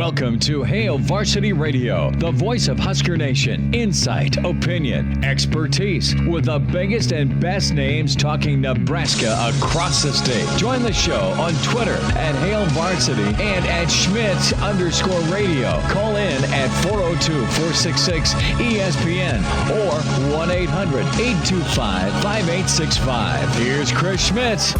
Welcome to Hail Varsity Radio, the voice of Husker Nation. Insight, opinion, expertise, with the biggest and best names talking Nebraska across the state. Join the show on Twitter at Hail Varsity and at Schmidt_radio. Call in at 402-466-ESPN or 1-800-825-5865. Here's Chris Schmidt.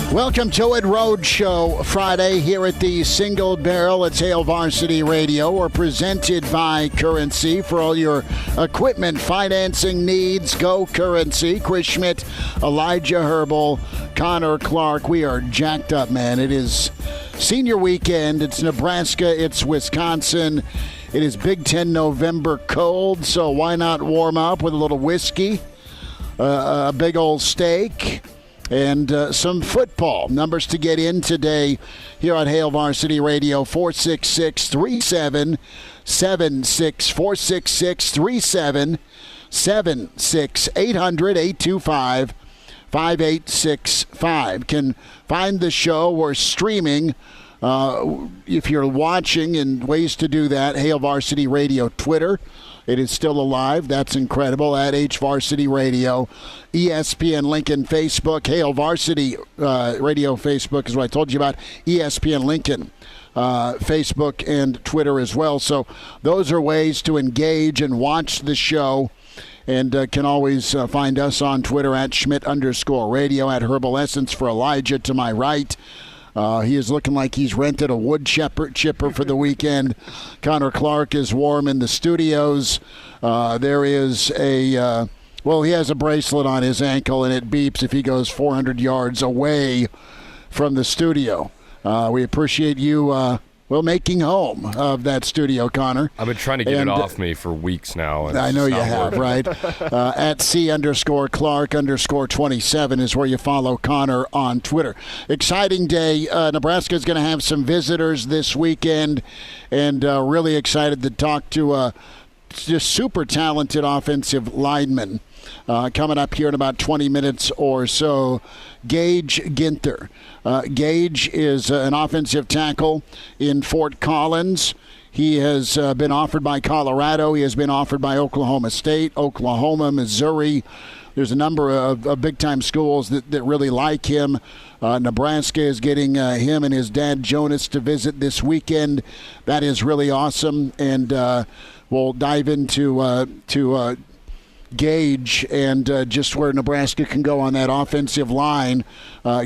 Welcome to it, Roadshow Friday here at the Single Barrel. It's Hail Varsity Radio. We're presented by Currency. For all your equipment financing needs, go Currency. Chris Schmidt, Elijah Herbel, Connor Clark. We are jacked up, man. It is senior weekend. It's Nebraska. It's Wisconsin. It is Big Ten November cold, so why not warm up with a little whiskey, a big old steak, and some football. Numbers to get in today here on Hail Varsity Radio, 466-3776, 466-3776, 800-825-5865. Can find the show or streaming if you're watching, and ways to do that. Hail Varsity Radio Twitter. It is still alive. That's incredible. At HVarsity Radio. ESPN Lincoln Facebook. Hail Varsity Radio Facebook is what I told you about. ESPN Lincoln Facebook and Twitter as well. So those are ways to engage and watch the show. And can always find us on Twitter at Schmidt_radio, at Herbal Essence for Elijah to my right. He is looking like he's rented a wood chipper for the weekend. Connor Clark is warm in the studios. There is he has a bracelet on his ankle, and it beeps if he goes 400 yards away from the studio. We appreciate you making home of that studio, Connor. I've been trying to get it off me for weeks now. I know you have, right? At C_Clark_27 is where you follow Connor on Twitter. Exciting day. Nebraska's going to have some visitors this weekend, and really excited to talk to just super talented offensive lineman coming up here in about 20 minutes or so. Gage Ginther. Gage is an offensive tackle in Fort Collins. He has been offered by Colorado. He has been offered by Oklahoma State, Oklahoma, Missouri. There's a number of big-time schools that really like him. Nebraska is getting him and his dad, Jonas, to visit this weekend. That is really awesome. And we'll dive into Gage and just where Nebraska can go on that offensive line.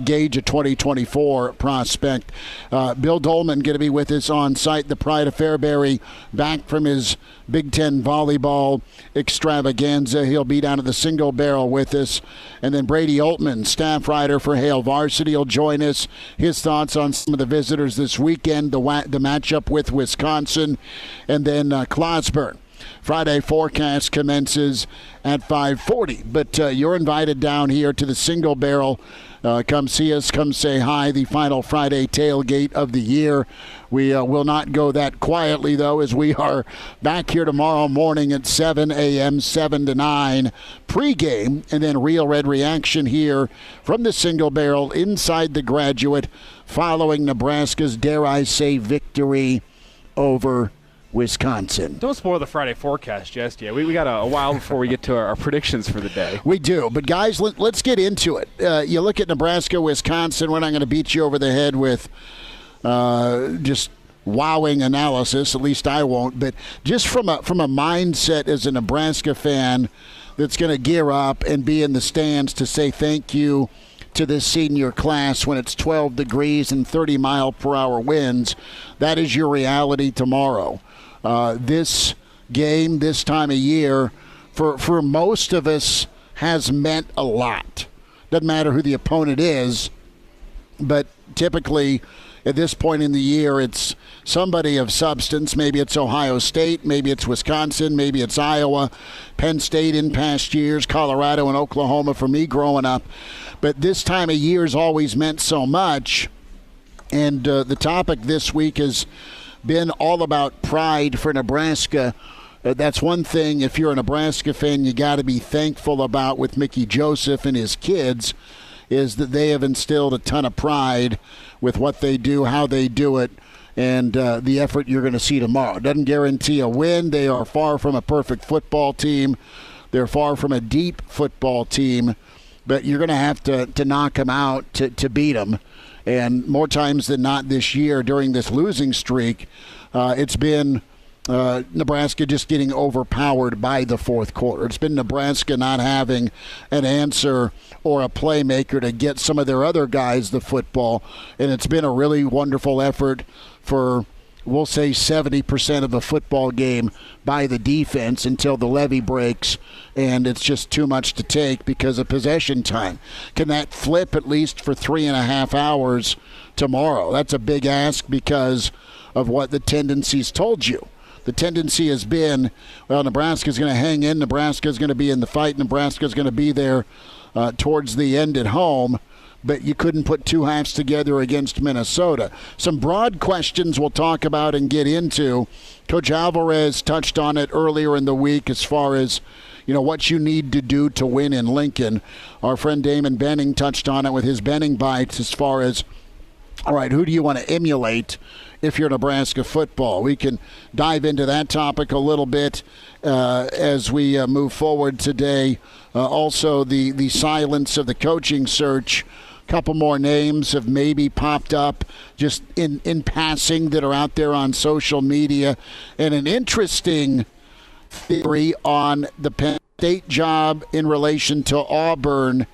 Gage, a 2024 prospect. Bill Doleman going to be with us on site, the pride of Fairbury, back from his Big Ten volleyball extravaganza. He'll be down at the Single Barrel with us. And then Brady Oltmans, staff writer for Hail Varsity, will join us. His thoughts on some of the visitors this weekend, the matchup with Wisconsin, and then Clauseborne. Friday forecast commences at 5:40. But you're invited down here to the Single Barrel. Come see us. Come say hi. The final Friday tailgate of the year. We will not go that quietly, though, as we are back here tomorrow morning at 7 a.m., 7 to 9, pregame, and then Real Red Reaction here from the Single Barrel inside the Graduate following Nebraska's, dare I say, victory over Wisconsin. Don't spoil the Friday forecast just yet. We got a while before we get to our predictions for the day. We do. But, guys, let's get into it. You look at Nebraska, Wisconsin. We're not going to beat you over the head with just wowing analysis. At least I won't. But just from a mindset as a Nebraska fan that's going to gear up and be in the stands to say thank you to this senior class when it's 12 degrees and 30-mile-per-hour winds, that is your reality tomorrow. This game, this time of year, for most of us, has meant a lot. Doesn't matter who the opponent is, but typically at this point in the year, it's somebody of substance. Maybe it's Ohio State, maybe it's Wisconsin, maybe it's Iowa, Penn State in past years, Colorado and Oklahoma for me growing up. But this time of year has always meant so much, and the topic this week has been all about pride for Nebraska. That's one thing, if you're a Nebraska fan, you got to be thankful about with Mickey Joseph and his kids, is that they have instilled a ton of pride with what they do, how they do it, and the effort you're going to see tomorrow. It doesn't guarantee a win. They are far from a perfect football team. They're far from a deep football team, but you're going to have to knock them out to beat them. And more times than not this year during this losing streak, it's been Nebraska just getting overpowered by the fourth quarter. It's been Nebraska not having an answer or a playmaker to get some of their other guys the football. And it's been a really wonderful effort for, we'll say, 70% of the football game by the defense until the levee breaks, and it's just too much to take because of possession time. Can that flip at least for 3.5 hours tomorrow? That's a big ask because of what the tendencies told you. The tendency has been, well, Nebraska's going to hang in, Nebraska's going to be in the fight, Nebraska's going to be there towards the end at home, but you couldn't put two halves together against Minnesota. Some broad questions we'll talk about and get into. Coach Alvarez touched on it earlier in the week as far as, what you need to do to win in Lincoln. Our friend Damon Benning touched on it with his Benning Bites as far as, all right, who do you want to emulate if you're Nebraska football? We can dive into that topic a little bit as we move forward today. Also, the silence of the coaching search. A couple more names have maybe popped up just in passing that are out there on social media. And an interesting theory on the Penn State job in relation to Auburn.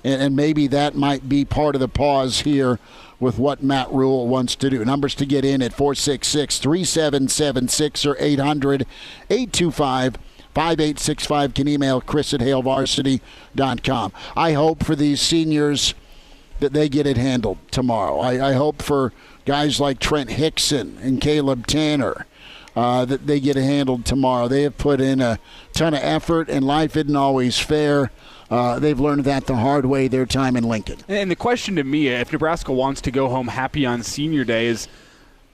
And maybe that might be part of the pause here with what Matt Rule wants to do. Numbers to get in at 466-3776 or 800-825-5865. Can email Chris at HaleVarsity.com. I hope for these seniors that they get it handled tomorrow. I hope for guys like Trent Hickson and Caleb Tanner that they get it handled tomorrow. They have put in a ton of effort, and life isn't always fair. They've learned that the hard way their time in Lincoln. And the question to me, if Nebraska wants to go home happy on senior day, is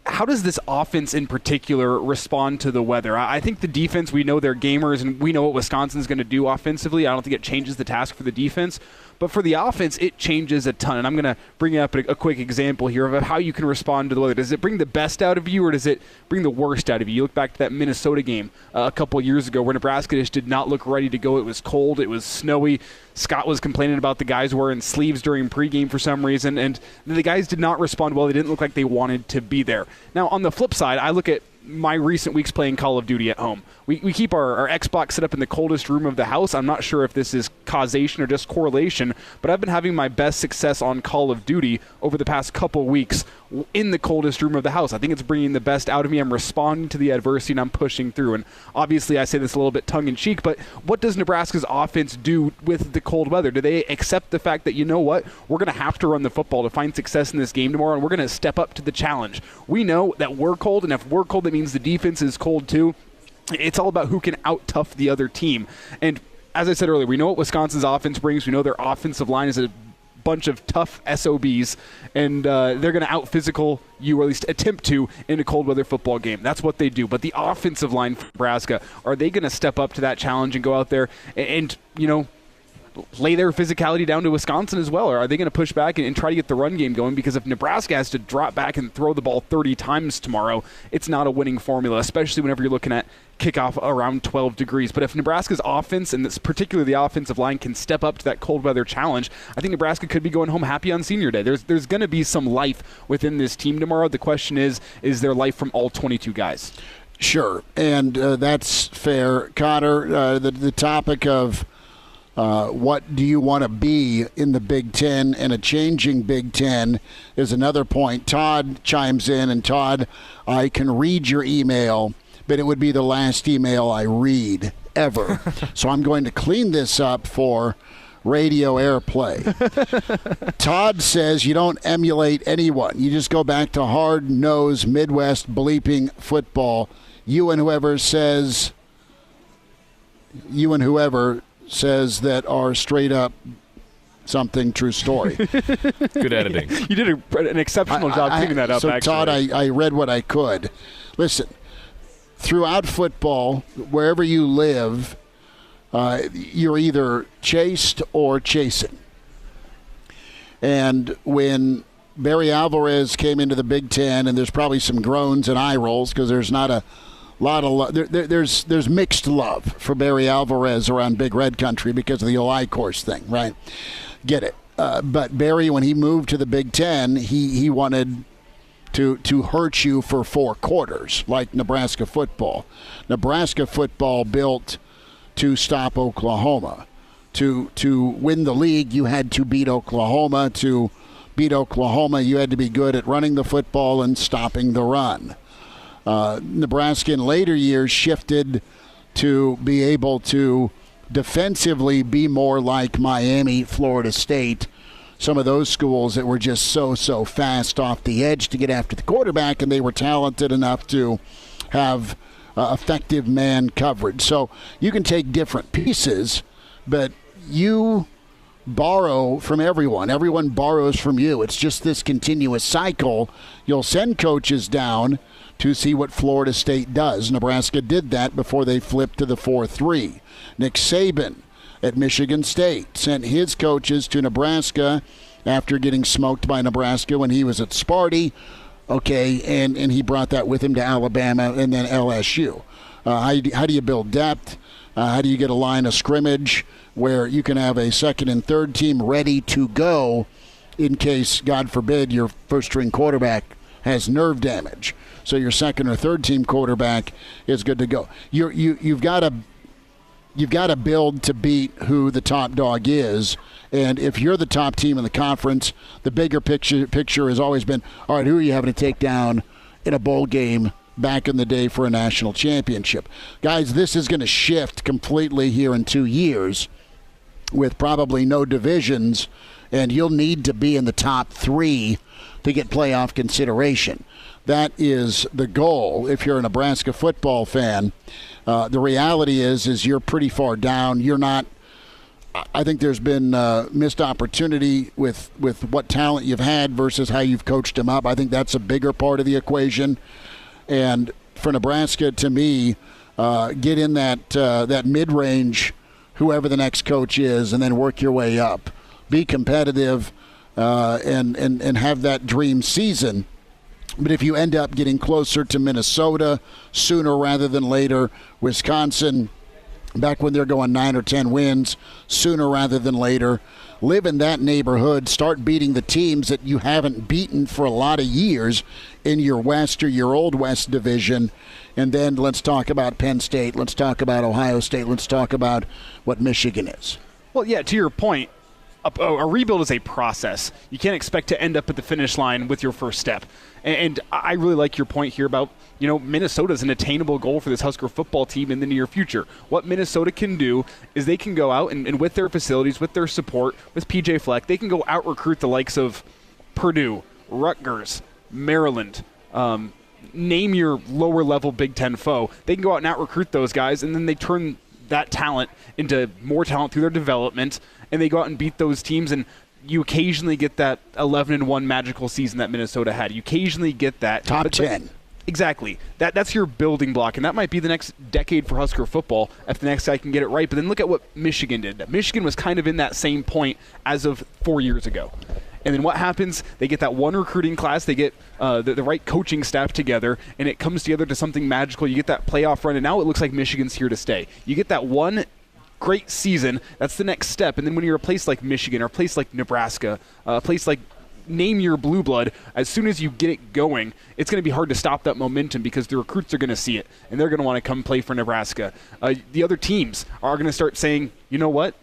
how does this offense in particular respond to the weather? I think the defense, we know they're gamers, and we know what Wisconsin's going to do offensively. I don't think it changes the task for the defense. But for the offense, it changes a ton. And I'm going to bring up a quick example here of how you can respond to the weather. Does it bring the best out of you, or does it bring the worst out of you? You look back to that Minnesota game a couple of years ago where Nebraska just did not look ready to go. It was cold. It was snowy. Scott was complaining about the guys wearing sleeves during pregame for some reason, and the guys did not respond well. They didn't look like they wanted to be there. Now, on the flip side, I look at my recent weeks playing Call of Duty at home. We keep our Xbox set up in the coldest room of the house. I'm not sure if this is causation or just correlation, but I've been having my best success on Call of Duty over the past couple weeks in the coldest room of the house. I think it's bringing the best out of me. I'm responding to the adversity, and I'm pushing through. And obviously, I say this a little bit tongue-in-cheek, but what does Nebraska's offense do with the cold weather? Do they accept the fact that, you know what, we're going to have to run the football to find success in this game tomorrow, and we're going to step up to the challenge? We know that we're cold, and if we're cold, that means the defense is cold too. It's all about who can out-tough the other team. And as I said earlier, we know what Wisconsin's offense brings. We know their offensive line is a bunch of tough SOBs, and they're going to out-physical you, or at least attempt to, in a cold-weather football game. That's what they do. But the offensive line for Nebraska, are they going to step up to that challenge and go out there and lay their physicality down to Wisconsin as well? Or are they going to push back and try to get the run game going? Because if Nebraska has to drop back and throw the ball 30 times tomorrow, it's not a winning formula, especially whenever you're looking at kickoff around 12 degrees. But if Nebraska's offense, and particularly the offensive line, can step up to that cold weather challenge, I think Nebraska could be going home happy on senior day. There's going to be some life within this team tomorrow. The question is there life from all 22 guys? Sure, and that's fair. Cotter, the topic of what do you want to be in the Big Ten and a changing Big Ten is another point. Todd chimes in, and Todd, I can read your email, but it would be the last email I read ever. So I'm going to clean this up for radio airplay. Todd says you don't emulate anyone. You just go back to hard-nosed Midwest bleeping football. You and whoever says that are straight up something true story. Good editing. You did an exceptional job cleaning that up, so actually. Todd, I read what I could. Listen, throughout football, wherever you live, you're either chased or chasing. And when Barry Alvarez came into the Big Ten, and there's probably some groans and eye rolls because there's not a lot of love. There's mixed love for Barry Alvarez around Big Red Country because of the OI course thing, right? Get it. But Barry, when he moved to the Big Ten, he wanted to hurt you for 4 quarters, like Nebraska football. Nebraska football built to stop Oklahoma. To win the league, you had to beat Oklahoma. To beat Oklahoma, you had to be good at running the football and stopping the run. Nebraska in later years shifted to be able to defensively be more like Miami, Florida State, some of those schools that were just so fast off the edge to get after the quarterback, and they were talented enough to have effective man coverage. So you can take different pieces, but you borrow from everyone. Everyone borrows from you. It's just this continuous cycle. You'll send coaches down to see what Florida State does. Nebraska did that before they flipped to the 4-3. Nick Saban at Michigan State sent his coaches to Nebraska after getting smoked by Nebraska when he was at Sparty. Okay, and he brought that with him to Alabama and then LSU. How do you build depth? How do you get a line of scrimmage where you can have a second and third team ready to go in case, God forbid, your first-string quarterback has nerve damage? So your second or third team quarterback is good to go. You've got to build to beat who the top dog is. And if you're the top team in the conference, the bigger picture has always been, all right, who are you having to take down in a bowl game back in the day for a national championship? Guys, this is going to shift completely here in 2 years with probably no divisions, and you'll need to be in the top 3 to get playoff consideration. That is the goal if you're a Nebraska football fan. The reality is you're pretty far down. You're not. I think there's been missed opportunity with what talent you've had versus how you've coached them up. I think that's a bigger part of the equation. And for Nebraska, to me, get in that mid-range, whoever the next coach is, and then work your way up. Be competitive and have that dream season. But if you end up getting closer to Minnesota sooner rather than later, Wisconsin, back when they're going 9 or 10 wins, sooner rather than later, live in that neighborhood, start beating the teams that you haven't beaten for a lot of years in your West or your Old West division. And then let's talk about Penn State. Let's talk about Ohio State. Let's talk about what Michigan is. Well, yeah, to your point, a rebuild is a process. You can't expect to end up at the finish line with your first step. And I really like your point here about, Minnesota is an attainable goal for this Husker football team in the near future. What Minnesota can do is they can go out and with their facilities, with their support, with PJ Fleck, they can go out recruit the likes of Purdue, Rutgers, Maryland, name your lower level Big Ten foe. They can go out and out recruit those guys, and then they turn that talent into more talent through their development, and they go out and beat those teams, and you occasionally get that 11-1 magical season that Minnesota had. You occasionally get that. Top 10. Exactly. That's your building block, and that might be the next decade for Husker football if the next guy can get it right. But then look at what Michigan did. Michigan was kind of in that same point as of 4 years ago. And then what happens? They get that one recruiting class. They get the right coaching staff together, and it comes together to something magical. You get that playoff run, and now it looks like Michigan's here to stay. You get that one great season. That's the next step. And then when you're a place like Michigan or a place like Nebraska, a place like name your blue blood, as soon as you get it going, it's going to be hard to stop that momentum because the recruits are going to see it, and they're going to want to come play for Nebraska. The other teams are going to start saying, you know what?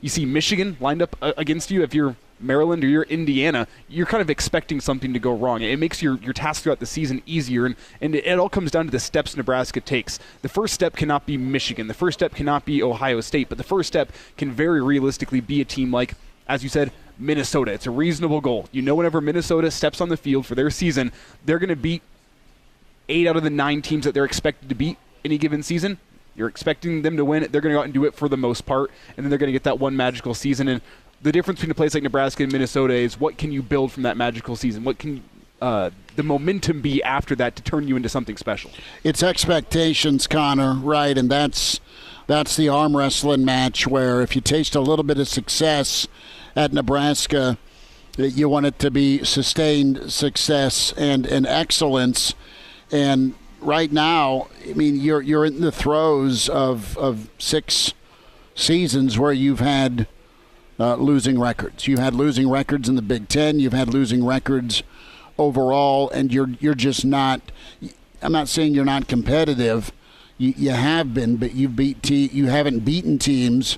You see Michigan lined up against you. If you're Maryland or you're Indiana, you're kind of expecting something to go wrong. It makes your task throughout the season easier, and it all comes down to the steps Nebraska takes. The first step cannot be Michigan. The first step cannot be Ohio State, but the first step can very realistically be a team like, as you said, Minnesota. It's a reasonable goal. Whenever Minnesota steps on the field for their season, they're going to beat 8 out of the 9 teams that they're expected to beat any given season. You're expecting them to win. They're going to go out and do it for the most part, and then they're going to get that one magical season. And the difference between a place like Nebraska and Minnesota is what can you build from that magical season? What can the momentum be after that to turn you into something special? It's expectations, Connor, right? And that's the arm wrestling match where if you taste a little bit of success at Nebraska You want it to be sustained success and excellence. And right now, I mean, you're in the throes of 6 seasons where you've had losing records. You had losing records in the Big Ten. You've had losing records overall, and you're just not. I'm not saying you're not competitive. You have been, but you haven't beaten teams.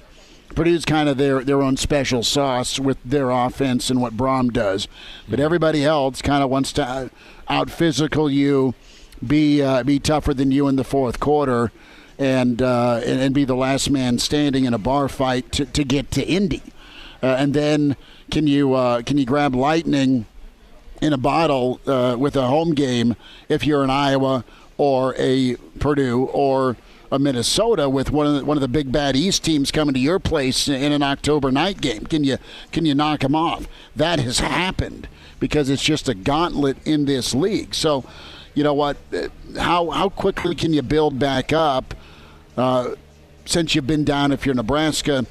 Purdue's kind of their own special sauce with their offense and what Braum does, but everybody else kind of wants to out physical you, be tougher than you in the fourth quarter, and be the last man standing in a bar fight to get to Indy, and then can you grab lightning in a bottle with a home game if you're an Iowa or a Purdue or a Minnesota with one of the big bad East teams coming to your place in an October night game? Can you knock them off? That has happened because it's just a gauntlet in this league. So, you know what? How quickly can you build back up? Since you've been down, if you're Nebraska,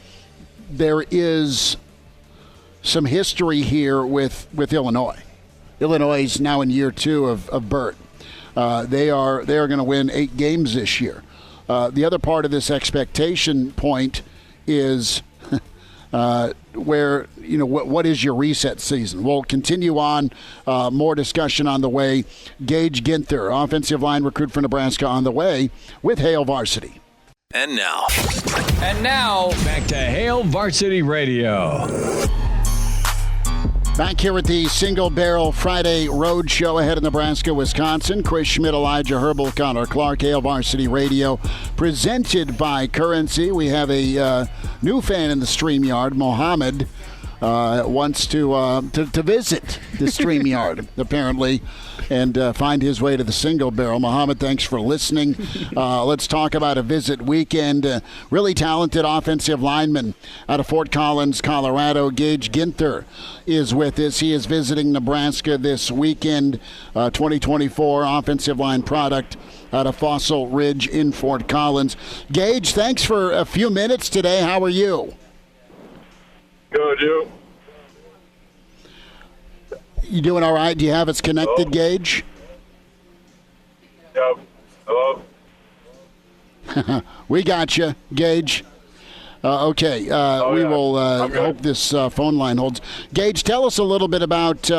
there is some history here with Illinois. Illinois is now in year 2 of Burt. They are going to win 8 games this year. The other part of this expectation point is where, what is your reset season? We'll continue on. More discussion on the way. Gage Ginther, offensive line recruit for Nebraska, on the way with Hail Varsity. And now, back to Hail Varsity Radio. Back here at the Single Barrel Friday Road Show ahead of Nebraska-Wisconsin. Chris Schmidt, Elijah Herbel, Connor Clark, Hail Varsity Radio, presented by Currency. We have a new fan in the StreamYard, Mohammed. Wants to visit the StreamYard, apparently, and find his way to the Single Barrel. Mohammed, thanks for listening. Let's talk about a visit weekend. Really talented offensive lineman out of Fort Collins, Colorado. Gage Ginther is with us. He is visiting Nebraska this weekend. 2024 offensive line product out of Fossil Ridge in Fort Collins. Gage, thanks for a few minutes today. How are you? Good, you? You doing all right? Do you have us connected, Hello? Gage? Yep. Hello? We got you, Gage. Okay. We will hope this phone line holds. Gage, tell us a little bit about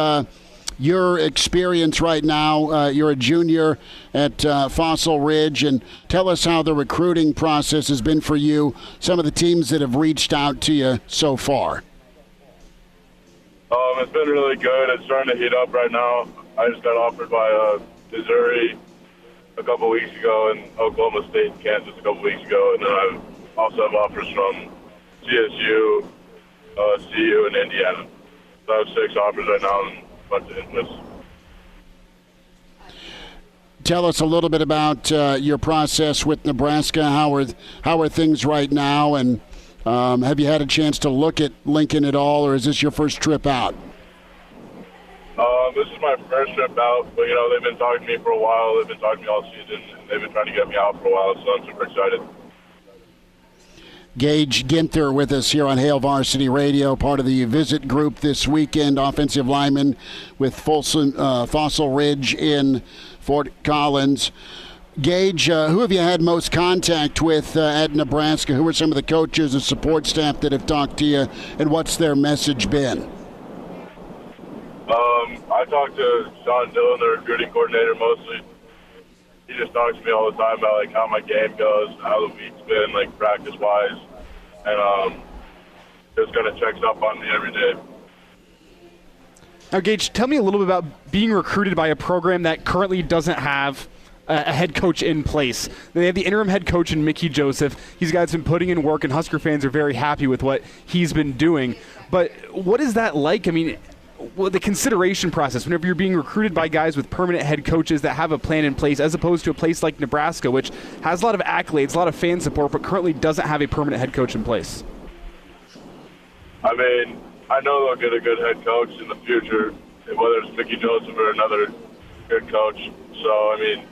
your experience right now. You're a junior at Fossil Ridge, and tell us how the recruiting process has been for you, some of the teams that have reached out to you so far. It's been really good. It's starting to heat up right now. I just got offered by Missouri a couple weeks ago and Oklahoma State and Kansas a couple weeks ago, and then I also have offers from CSU, CU, and Indiana. So I have 6 offers right now and a bunch of interests. Tell us a little bit about your process with Nebraska. How are things right now, and have you had a chance to look at Lincoln at all, or is this your first trip out? This is my first trip out, but, they've been talking to me for a while. They've been talking to me all season, and they've been trying to get me out for a while, so I'm super excited. Gage Ginther with us here on Hail Varsity Radio, part of the visit group this weekend, offensive lineman with Fossil Ridge in Fort Collins. Gage, who have you had most contact with at Nebraska? Who are some of the coaches and support staff that have talked to you, and what's their message been? I talked to Sean Dillon, the recruiting coordinator, mostly. He just talks to me all the time about how my game goes, how the week's been, practice-wise, and just kind of checks up on me every day. Now, Gage, tell me a little bit about being recruited by a program that currently doesn't have a head coach in place. They have the interim head coach in Mickey Joseph. He's got some putting in work, and Husker fans are very happy with what he's been doing. But what is that like? I mean, the consideration process whenever you're being recruited by guys with permanent head coaches that have a plan in place, as opposed to a place like Nebraska, which has a lot of accolades, a lot of fan support, but currently doesn't have a permanent head coach in place. I mean, I know they'll get a good head coach in the future, whether it's Mickey Joseph or another good coach. So, I mean,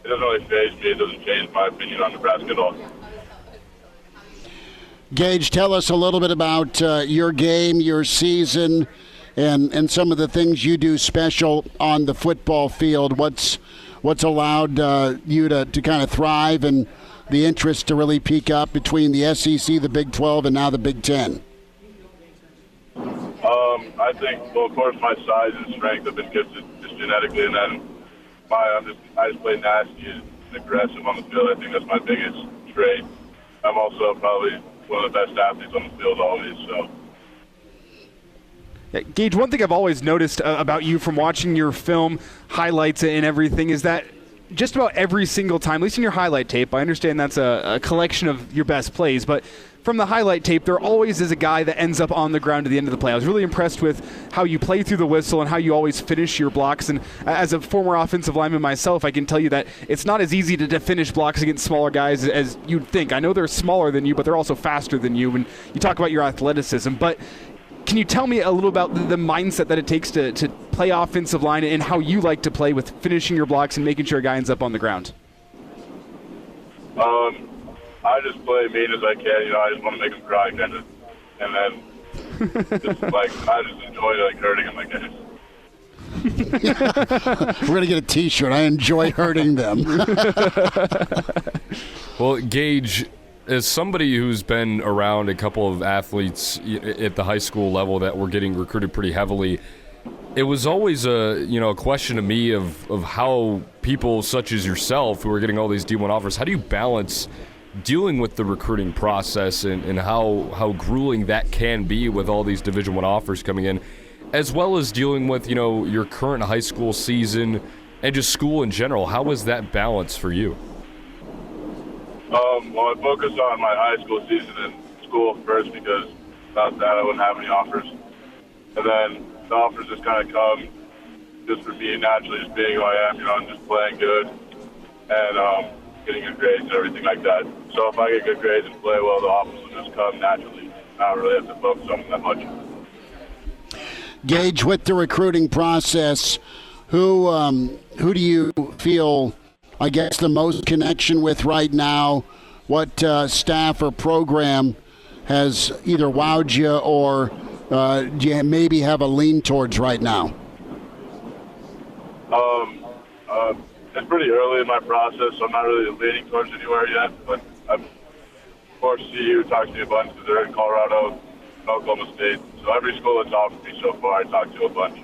it doesn't really faze me. It doesn't change my opinion on Nebraska at all. Gage, tell us a little bit about your game, your season, and some of the things you do special on the football field. What's allowed you to kind of thrive and the interest to really peak up between the SEC, the Big 12, and now the Big 10? I think, well, of course, my size and strength have been gifted just genetically, and then I just play nasty and aggressive on the field. I think that's my biggest trait. I'm also probably one of the best athletes on the field always. So, Gage, one thing I've always noticed about you from watching your film highlights and everything is that just about every single time, at least in your highlight tape, I understand that's a collection of your best plays, but from the highlight tape, there always is a guy that ends up on the ground at the end of the play. I was really impressed with how you play through the whistle and how you always finish your blocks. And as a former offensive lineman myself, I can tell you that it's not as easy to finish blocks against smaller guys as you'd think. I know they're smaller than you, but they're also faster than you. And you talk about your athleticism. But can you tell me a little about the mindset that it takes to play offensive line and how you like to play with finishing your blocks and making sure a guy ends up on the ground? I just play mean as I can. I just want to make them cry, kind of, and then just I just enjoy hurting them, I guess. We're gonna get a T-shirt. I enjoy hurting them. Well, Gage, as somebody who's been around a couple of athletes at the high school level that were getting recruited pretty heavily, it was always a question to me of how people such as yourself who are getting all these D1 offers, how do you balance dealing with the recruiting process and how grueling that can be with all these Division I offers coming in, as well as dealing with your current high school season and just school in general? How was that balance for you? Well, I focus on my high school season and school first because without that I wouldn't have any offers. And then the offers just kind of come just for me naturally, just being who I am, and just playing good and getting good grades and everything like that. So if I get good grades and play well, the offers will just come naturally. I don't really have to focus on them that much. Gage, with the recruiting process, who do you feel, I guess, the most connection with right now? What staff or program has either wowed you or do you maybe have a lean towards right now? It's pretty early in my process, so I'm not really leaning towards anywhere yet. But I've, of course, CU talks to me a bunch because they're in Colorado, Oklahoma State. So every school that's offered me so far, I talked to a bunch.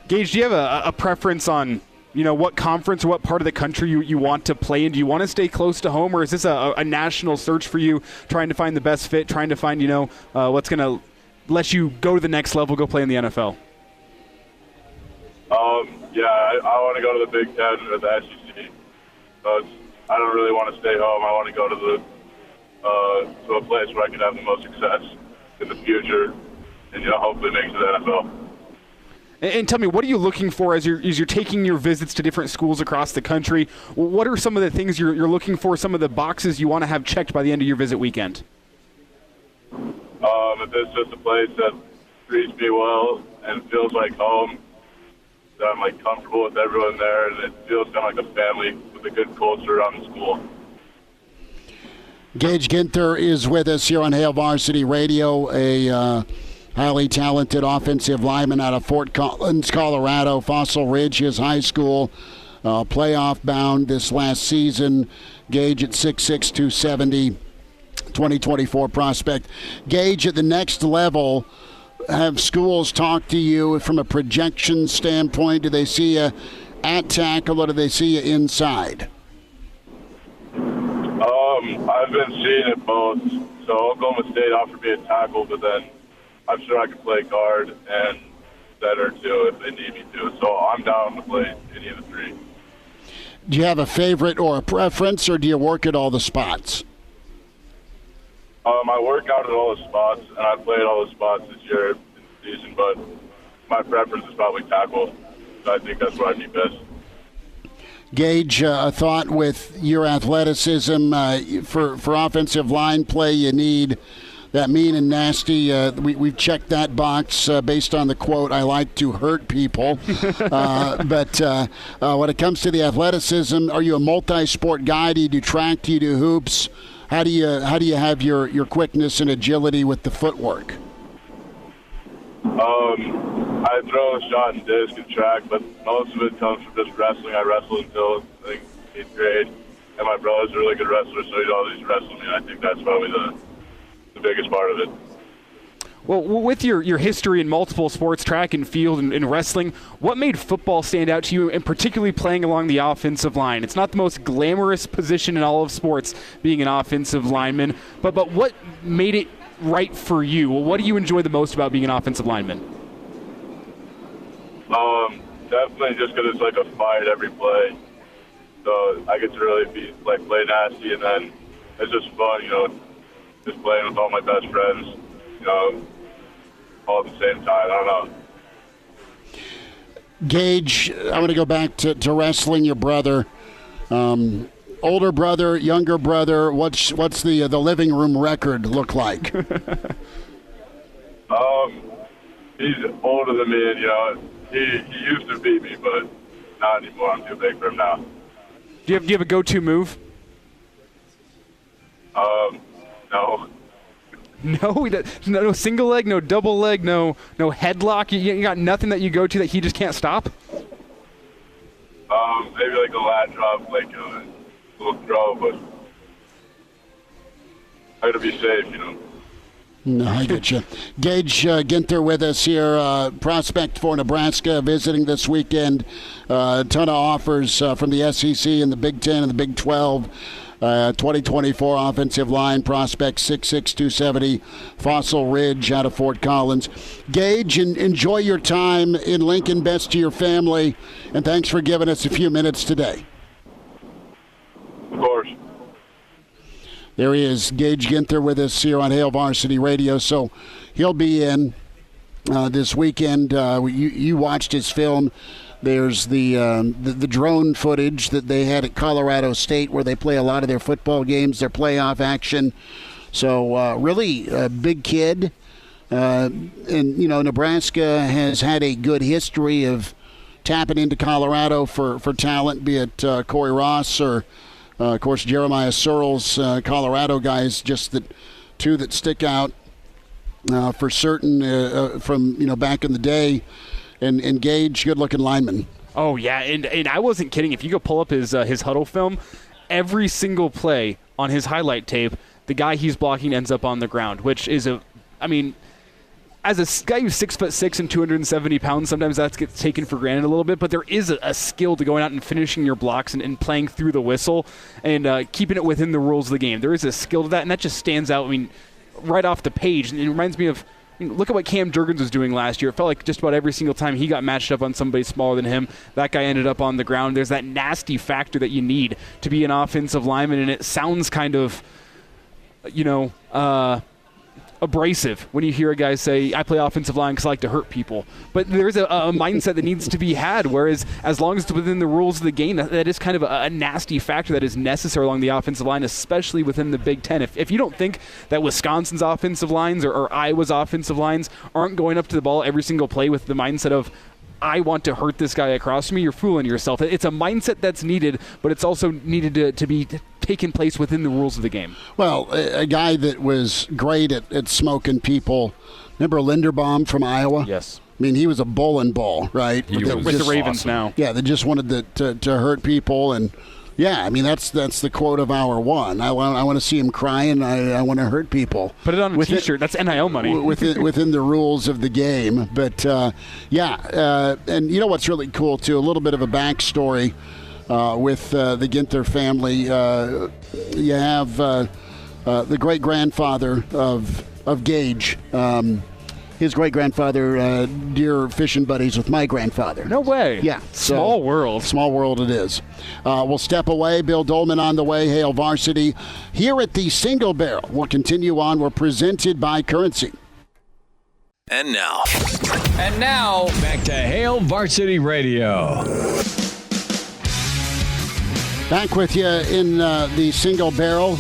Gage, do you have a preference on what conference or what part of the country you want to play in? Do you want to stay close to home, or is this a national search for you, trying to find the best fit, trying to find what's going to let you go to the next level, go play in the NFL? I want to go to the Big Ten or the SEC. I don't really want to stay home. I want to go to a place where I can have the most success in the future, and hopefully make it to the NFL. And tell me, what are you looking for as you're taking your visits to different schools across the country? What are some of the things you're looking for, some of the boxes you want to have checked by the end of your visit weekend? If it's just a place that treats me well and feels like home, that I'm comfortable with everyone there, and it feels kind of like a family with a good culture around the school. Gage Ginther is with us here on Hail Varsity Radio, a highly talented offensive lineman out of Fort Collins, Colorado. Fossil Ridge, his high school, playoff bound this last season. Gage at 6'6", 270, 2024 prospect. Gage, at the next level, have schools talk to you from a projection standpoint? Do they see you at tackle, or do they see you inside? I've been seeing it both. So Oklahoma State offered me a tackle, but then I'm sure I can play guard and center too if they need me to. So I'm down to play any of the three. Do you have a favorite or a preference, or do you work at all the spots? I work out at all the spots, and I played all the spots this year in the season, but my preference is probably tackle. I think that's what I do best. Gage, a thought with your athleticism, for offensive line play, you need that mean and nasty. We've checked that box based on the quote, "I like to hurt people." But when it comes to the athleticism, are you a multi-sport guy? Do you do track? Do you do hoops? How do you have your quickness and agility with the footwork? I throw, shot, and disc and track, but most of it comes from just wrestling. I wrestled until, I think, 8th grade, and my brother's a really good wrestler, so he'd always wrestle me. I think that's probably the biggest part of it. Well, with your history in multiple sports, track and field and wrestling, what made football stand out to you, and particularly playing along the offensive line? It's not the most glamorous position in all of sports, being an offensive lineman, but what made it right for you? Well, what do you enjoy the most about being an offensive lineman? Definitely just because it's like a fight every play. So I get to really play nasty, and then it's just fun, just playing with all my best friends, all at the same time. I don't know. Gage, I'm going to go back to wrestling. Your brother, older brother, younger brother. What's the living room record look like? He's older than me, and he used to beat me, but not anymore. I'm too big for him now. Do you have a go-to move? No. No single leg, no double leg, no headlock. You got nothing that you go to that he just can't stop? Maybe like a lat drop, like a little throw, but I gotta be safe, No, I get you. Gage Ginther with us here, prospect for Nebraska, visiting this weekend. A ton of offers from the SEC and the Big Ten and the Big 12. 2024 offensive line prospect, 6'6", 270, Fossil Ridge out of Fort Collins. Gage, enjoy your time in Lincoln. Best to your family, and thanks for giving us a few minutes today. Of course. There he is, Gage Ginther with us here on Hail Varsity Radio. So he'll be in this weekend. You watched his film. There's the drone footage that they had at Colorado State where they play a lot of their football games, their playoff action. So really a big kid. And, Nebraska has had a good history of tapping into Colorado for talent, be it Corey Ross or, of course, Jeremiah Searles, Colorado guys, just the two that stick out for certain from, back in the day. And Gage, good-looking lineman. Oh, yeah, and I wasn't kidding. If you go pull up his huddle film, every single play on his highlight tape, the guy he's blocking ends up on the ground, which is as a guy who's 6'6" and 270 pounds, sometimes that gets taken for granted a little bit, but there is a skill to going out and finishing your blocks and playing through the whistle and keeping it within the rules of the game. There is a skill to that, and that just stands out, right off the page. And it reminds me of, look at what Cam Jurgens was doing last year. It felt like just about every single time he got matched up on somebody smaller than him, that guy ended up on the ground. There's that nasty factor that you need to be an offensive lineman, and it sounds kind of, abrasive when you hear a guy say, I play offensive line because I like to hurt people. But there's a mindset that needs to be had, whereas as long as it's within the rules of the game, that is kind of a nasty factor that is necessary along the offensive line, especially within the Big Ten. If you don't think that Wisconsin's offensive lines or Iowa's offensive lines aren't going up to the ball every single play with the mindset of, I want to hurt this guy across from me, you're fooling yourself. It's a mindset that's needed, but it's also needed to be taken place within the rules of the game. Well, a guy that was great at smoking people. Remember Linderbaum from Iowa? Yes. He was a bowling ball, right? With the Ravens awesome. now. Yeah, they just wanted to hurt people, and yeah, that's the quote of hour one. I want to see him crying. I want to hurt people. Put it on a T-shirt. That's NIL money. within the rules of the game. But and what's really cool too, a little bit of a backstory with the Ginther family. You have the great grandfather of Gage. His great-grandfather, dear fishing buddies with my grandfather. No way. Yeah. Small world. Small world it is. We'll step away. Bill Doleman on the way. Hail Varsity. Here at the Single Barrel, we'll continue on. We're presented by Currency. And now, back to Hail Varsity Radio. Back with you in the Single Barrel.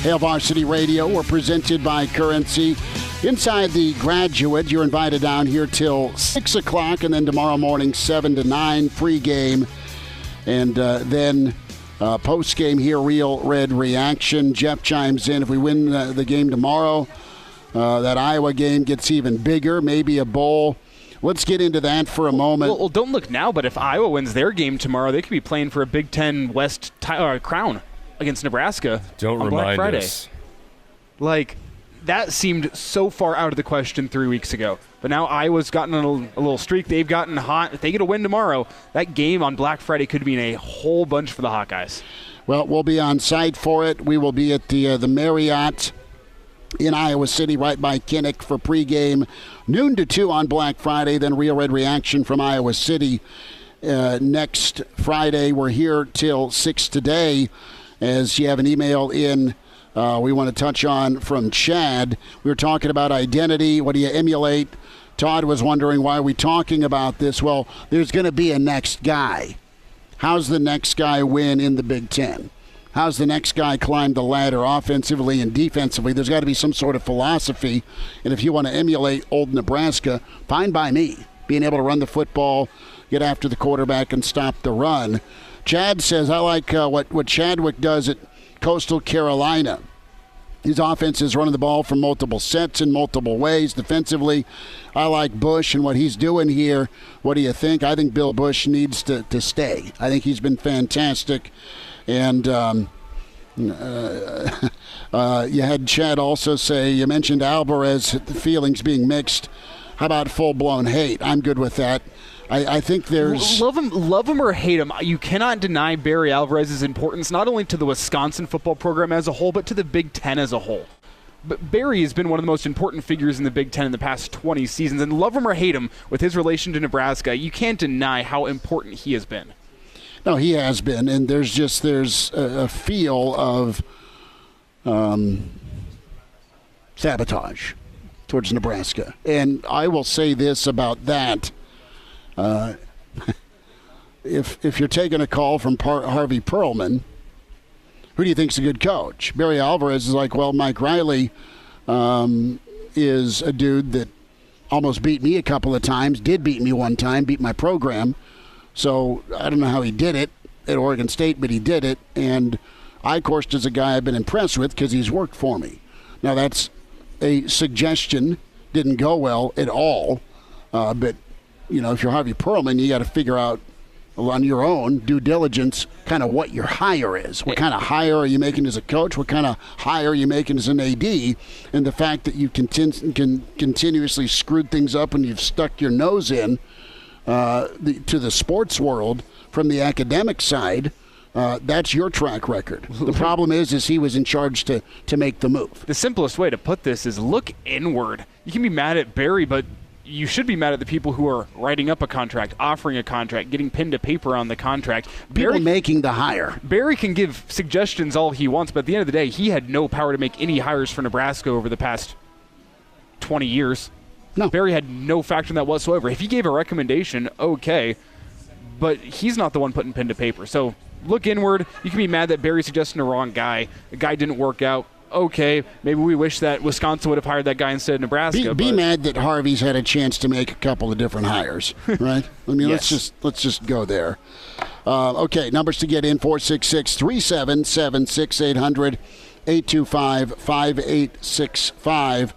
Hail Varsity Radio. We're presented by Currency. Inside the Graduate, you're invited down here till 6 o'clock, and then tomorrow morning, 7 to 9, pregame. And then postgame here, Real Red Reaction. Jeff chimes in. If we win the game tomorrow, that Iowa game gets even bigger, maybe a bowl. Let's get into that for a moment. Well, don't look now, but if Iowa wins their game tomorrow, they could be playing for a Big Ten West crown against Nebraska on Black Friday. Us. Like, that seemed so far out of the question 3 weeks ago. But now Iowa's gotten a little streak. They've gotten hot. If they get a win tomorrow, that game on Black Friday could mean a whole bunch for the Hawkeyes. Well, we'll be on site for it. We will be at the Marriott in Iowa City, right by Kinnick for pregame, noon to 2 on Black Friday, then Real Red Reaction from Iowa City next Friday. We're here till 6 today, as you have an email in we want to touch on from Chad. We were talking about identity. What do you emulate? Todd was wondering, why are we talking about this? Well, there's going to be a next guy. How's the next guy win in the Big Ten? How's the next guy climb the ladder offensively and defensively? There's got to be some sort of philosophy. And if you want to emulate old Nebraska, fine by me. Being able to run the football, get after the quarterback, and stop the run. Chad says, I like what Chadwick does at Coastal Carolina. His offense is running the ball from multiple sets in multiple ways. Defensively, I like Bush and what he's doing here. What do you think? I think Bill Bush needs to stay. I think he's been fantastic. And you had Chad also say, you mentioned Alvarez, the feelings being mixed. How about full-blown hate? I'm good with that. I think there's... Love him or hate him, you cannot deny Barry Alvarez's importance, not only to the Wisconsin football program as a whole, but to the Big Ten as a whole. But Barry has been one of the most important figures in the Big Ten in the past 20 seasons, and love him or hate him, with his relation to Nebraska, you can't deny how important he has been. No, he has been, and there's a feel of sabotage towards Nebraska. And I will say this about that. If you're taking a call from Harvey Perlman, who do you think's a good coach? Barry Alvarez is like, well, Mike Riley is a dude that almost beat me a couple of times, did beat me one time, beat my program. So I don't know how he did it at Oregon State, but he did it. And Eichhorst is a guy I've been impressed with because he's worked for me. Now, that's a suggestion. Didn't go well at all. But, you know, if you're Harvey Perlman, you got to figure out on your own due diligence kind of what your hire is. What kind of hire are you making as a coach? What kind of hire are you making as an AD? And the fact that you continuously screwed things up and you've stuck your nose in to the sports world from the academic side, that's your track record. The problem is he was in charge to make the move. The simplest way to put this is look inward. You can be mad at Barry, but you should be mad at the people who are writing up a contract, offering a contract, getting pen to paper on the contract. Barry making the hire. Barry can give suggestions all he wants, but at the end of the day, he had no power to make any hires for Nebraska over the past 20 years. No. Barry had no factor in that whatsoever. If he gave a recommendation, okay, but he's not the one putting pen to paper. So look inward. You can be mad that Barry's suggesting the wrong guy. The guy didn't work out. Okay, maybe we wish that Wisconsin would have hired that guy instead of Nebraska. Be mad that Harvey's had a chance to make a couple of different hires, right? I mean, Yes. let's just go there. Okay, numbers to get in: 466-377-6800, 825-5865.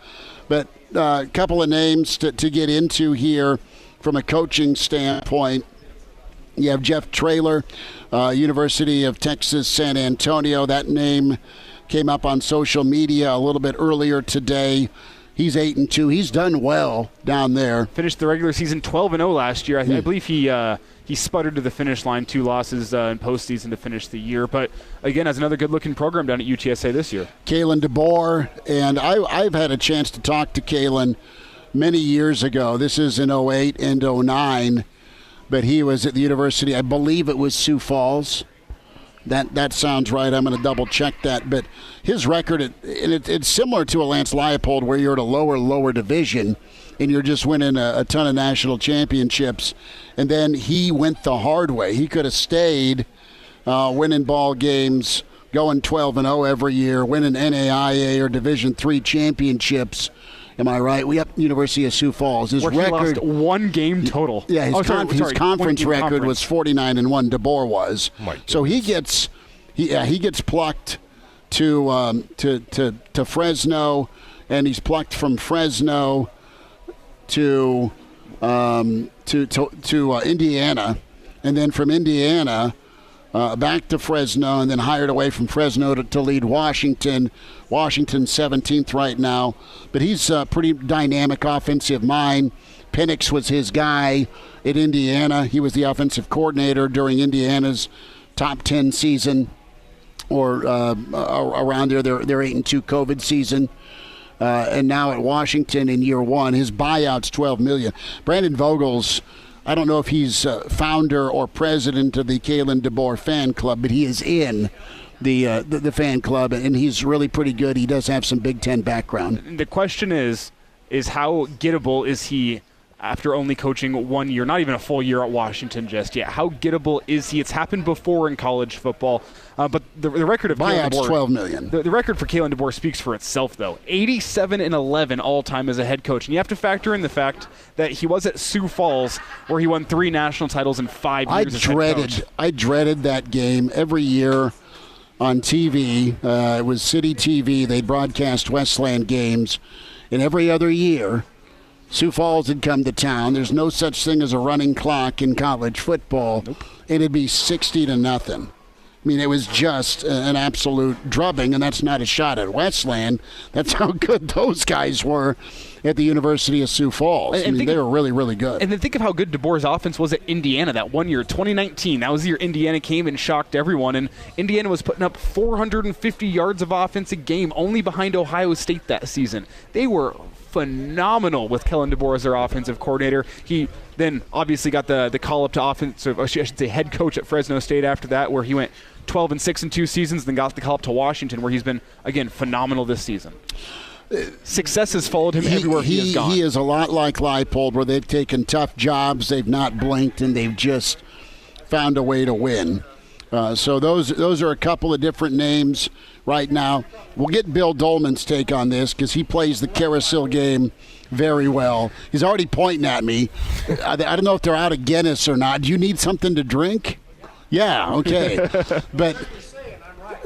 But a couple of names to get into here from a coaching standpoint. You have Jeff Traylor, University of Texas, San Antonio. That name came up on social media a little bit earlier today. He's 8-2. He's done well down there. Finished the regular season 12-0 last year. I believe he sputtered to the finish line, 2 losses in postseason to finish the year. But again, has another good-looking program down at UTSA this year. Kalen DeBoer, and I've had a chance to talk to Kalen many years ago. This is in 08 and 09, but he was at the university. I believe it was Sioux Falls. That sounds right. I'm going to double-check that. But his record, it's similar to a Lance Leipold where you're at a lower division and you're just winning a ton of national championships. And then he went the hard way. He could have stayed winning ball games, going 12-0 every year, winning NAIA or Division III championships. Am I right? We have University of Sioux Falls. His Where record, he lost 1 game total. Yeah, his conference record was 49-1. DeBoer was. So he gets plucked to Fresno, and he's plucked from Fresno to Indiana, and then from Indiana back to Fresno, and then hired away from Fresno to lead Washington. Washington's 17th right now, but he's a pretty dynamic offensive mind. Penix was his guy at Indiana. He was the offensive coordinator during Indiana's top 10 season, or around their 8-2 COVID season. And now at Washington in year one, his buyout's $12 million. Brandon Vogel's, I don't know if he's founder or president of the Kalen DeBoer fan club, but he is in the fan club, and he's really pretty good. He does have some Big Ten background. The question is how gettable is he after only coaching 1 year, not even a full year at Washington just yet? How gettable is he? It's happened before in college football, but the record of buyout's Kalen DeBoer, $12 million. The record for Kalen DeBoer speaks for itself, though. 87-11 all-time as a head coach, and you have to factor in the fact that he was at Sioux Falls, where he won 3 national titles in 5 years as head coach. I dreaded that game every year on TV. It was City TV. They'd broadcast Westland games, and every other year Sioux Falls had come to town. There's no such thing as a running clock in college football. Nope. And it'd be 60-0. I mean, it was just an absolute drubbing, and that's not a shot at Westland. That's how good those guys were at the University of Sioux Falls. I mean, they were really, really good. And then think of how good DeBoer's offense was at Indiana that 1 year, 2019. That was the year Indiana came and shocked everyone, and Indiana was putting up 450 yards of offense a game, only behind Ohio State that season. They were phenomenal with Kellen DeBoer as their offensive coordinator. He then obviously got the call up to offensive, I should say head coach at Fresno State after that, where he went 12-6 in 2 seasons, then got the call up to Washington, where he's been, again, phenomenal this season. Success has followed him everywhere he has gone. He is a lot like Leipold, where they've taken tough jobs, they've not blinked, and they've just found a way to win. So those are a couple of different names right now. We'll get Bill Doleman's take on this because he plays the carousel game very well. He's already pointing at me. I don't know if they're out of Guinness or not. Do you need something to drink? Yeah, okay. But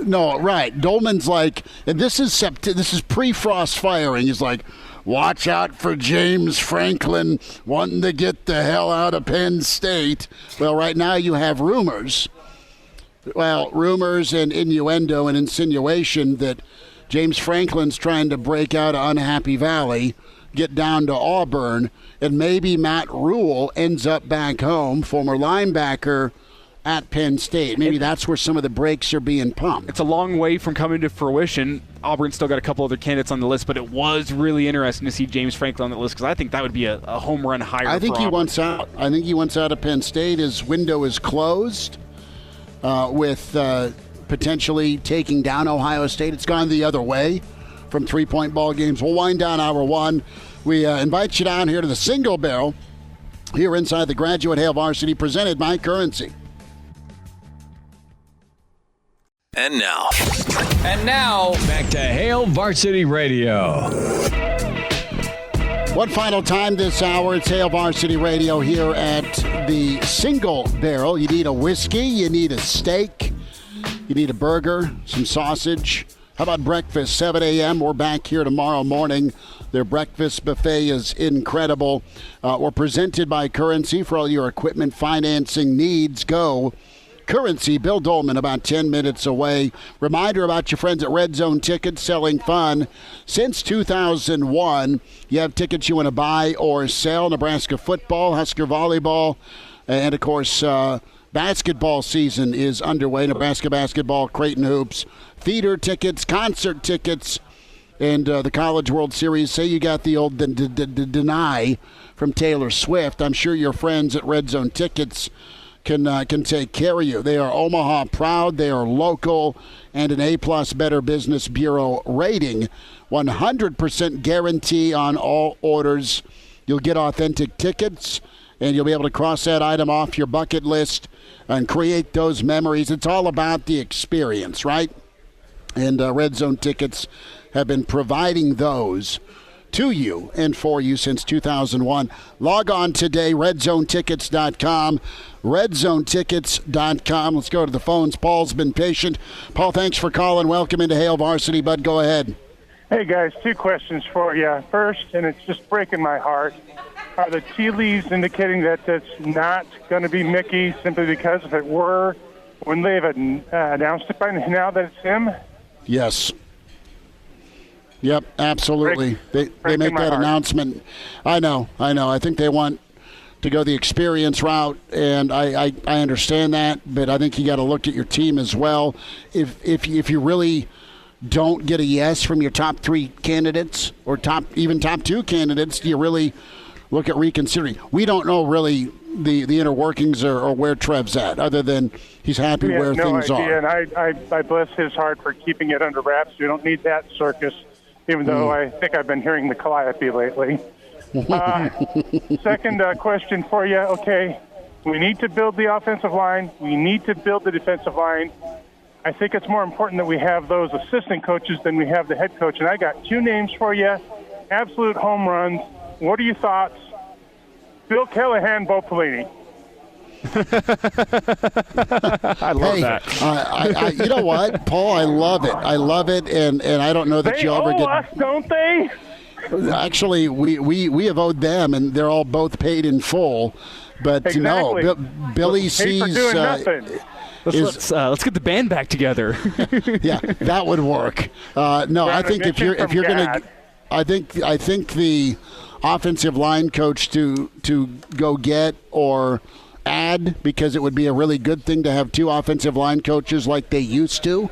no, right. Doleman's like, and this is pre-Frost firing. He's like, watch out for James Franklin wanting to get the hell out of Penn State. Well, right now you have rumors. Well, rumors and innuendo and insinuation that James Franklin's trying to break out of Unhappy Valley, get down to Auburn, and maybe Matt Rule ends up back home, former linebacker at Penn State. Maybe that's where some of the brakes are being pumped. It's a long way from coming to fruition. Auburn's still got a couple other candidates on the list, but it was really interesting to see James Franklin on the list because I think that would be a home run hire. I think he wants out. I think he wants out of Penn State. His window is closed. With potentially taking down Ohio State. It's gone the other way from three-point ball games. We'll wind down hour one. We invite you down here to the Single Barrel here inside the Graduate Hail Varsity, presented by Currency. And now, back to Hail Varsity Radio. One final time this hour, it's Hail Varsity Radio here at the Single Barrel. You need a whiskey, you need a steak, you need a burger, some sausage. How about breakfast, 7 a.m.? We're back here tomorrow morning. Their breakfast buffet is incredible. We're presented by Currency for all your equipment financing needs. Go Currency. Bill Doleman, about 10 minutes away. Reminder about your friends at Red Zone Tickets, selling fun. Since 2001, you have tickets you want to buy or sell. Nebraska football, Husker volleyball, and, of course, basketball season is underway. Nebraska basketball, Creighton hoops, theater tickets, concert tickets, and the College World Series. Say you got the old deny from Taylor Swift. I'm sure your friends at Red Zone Tickets can take care of you. They are Omaha proud, they are local, and an A+ Better Business Bureau rating. 100% guarantee on all orders. You'll get authentic tickets, and you'll be able to cross that item off your bucket list and create those memories. It's all about the experience, right? And Red Zone Tickets have been providing those to you and for you since 2001. Log on today, redzonetickets.com, redzonetickets.com. Let's go to the phones. Paul's been patient. Paul, thanks for calling. Welcome into Hail Varsity, bud. Go ahead. Hey, guys, 2 questions for you. First, and it's just breaking my heart, are the tea leaves indicating that it's not going to be Mickey simply because if it were, wouldn't they have announced it by now that it's him? Yes. Yep, absolutely. They make that announcement. I know. I think they want to go the experience route, and I understand that, but I think you got to look at your team as well. If you really don't get a yes from your top 3 candidates or top 2 candidates, do you really look at reconsidering? We don't know really the inner workings or where Trev's at, other than he's happy where things are. And I bless his heart for keeping it under wraps. We don't need that circus, even though I think I've been hearing the Calliope lately. Second question for you. Okay, we need to build the offensive line. We need to build the defensive line. I think it's more important that we have those assistant coaches than we have the head coach. And I got 2 names for you, absolute home runs. What are your thoughts? Bill Callahan, Bo Pelini. I love that. You know what, Paul? I love it, and I don't know that they you ever owe get. us, don't they? Actually, we have owed them, and they're all both paid in full. But exactly. no, Billy sees. Let's get the band back together. Yeah, that would work. No, I think if you're going to, I think the offensive line coach to go get or add, because it would be a really good thing to have 2 offensive line coaches like they used to,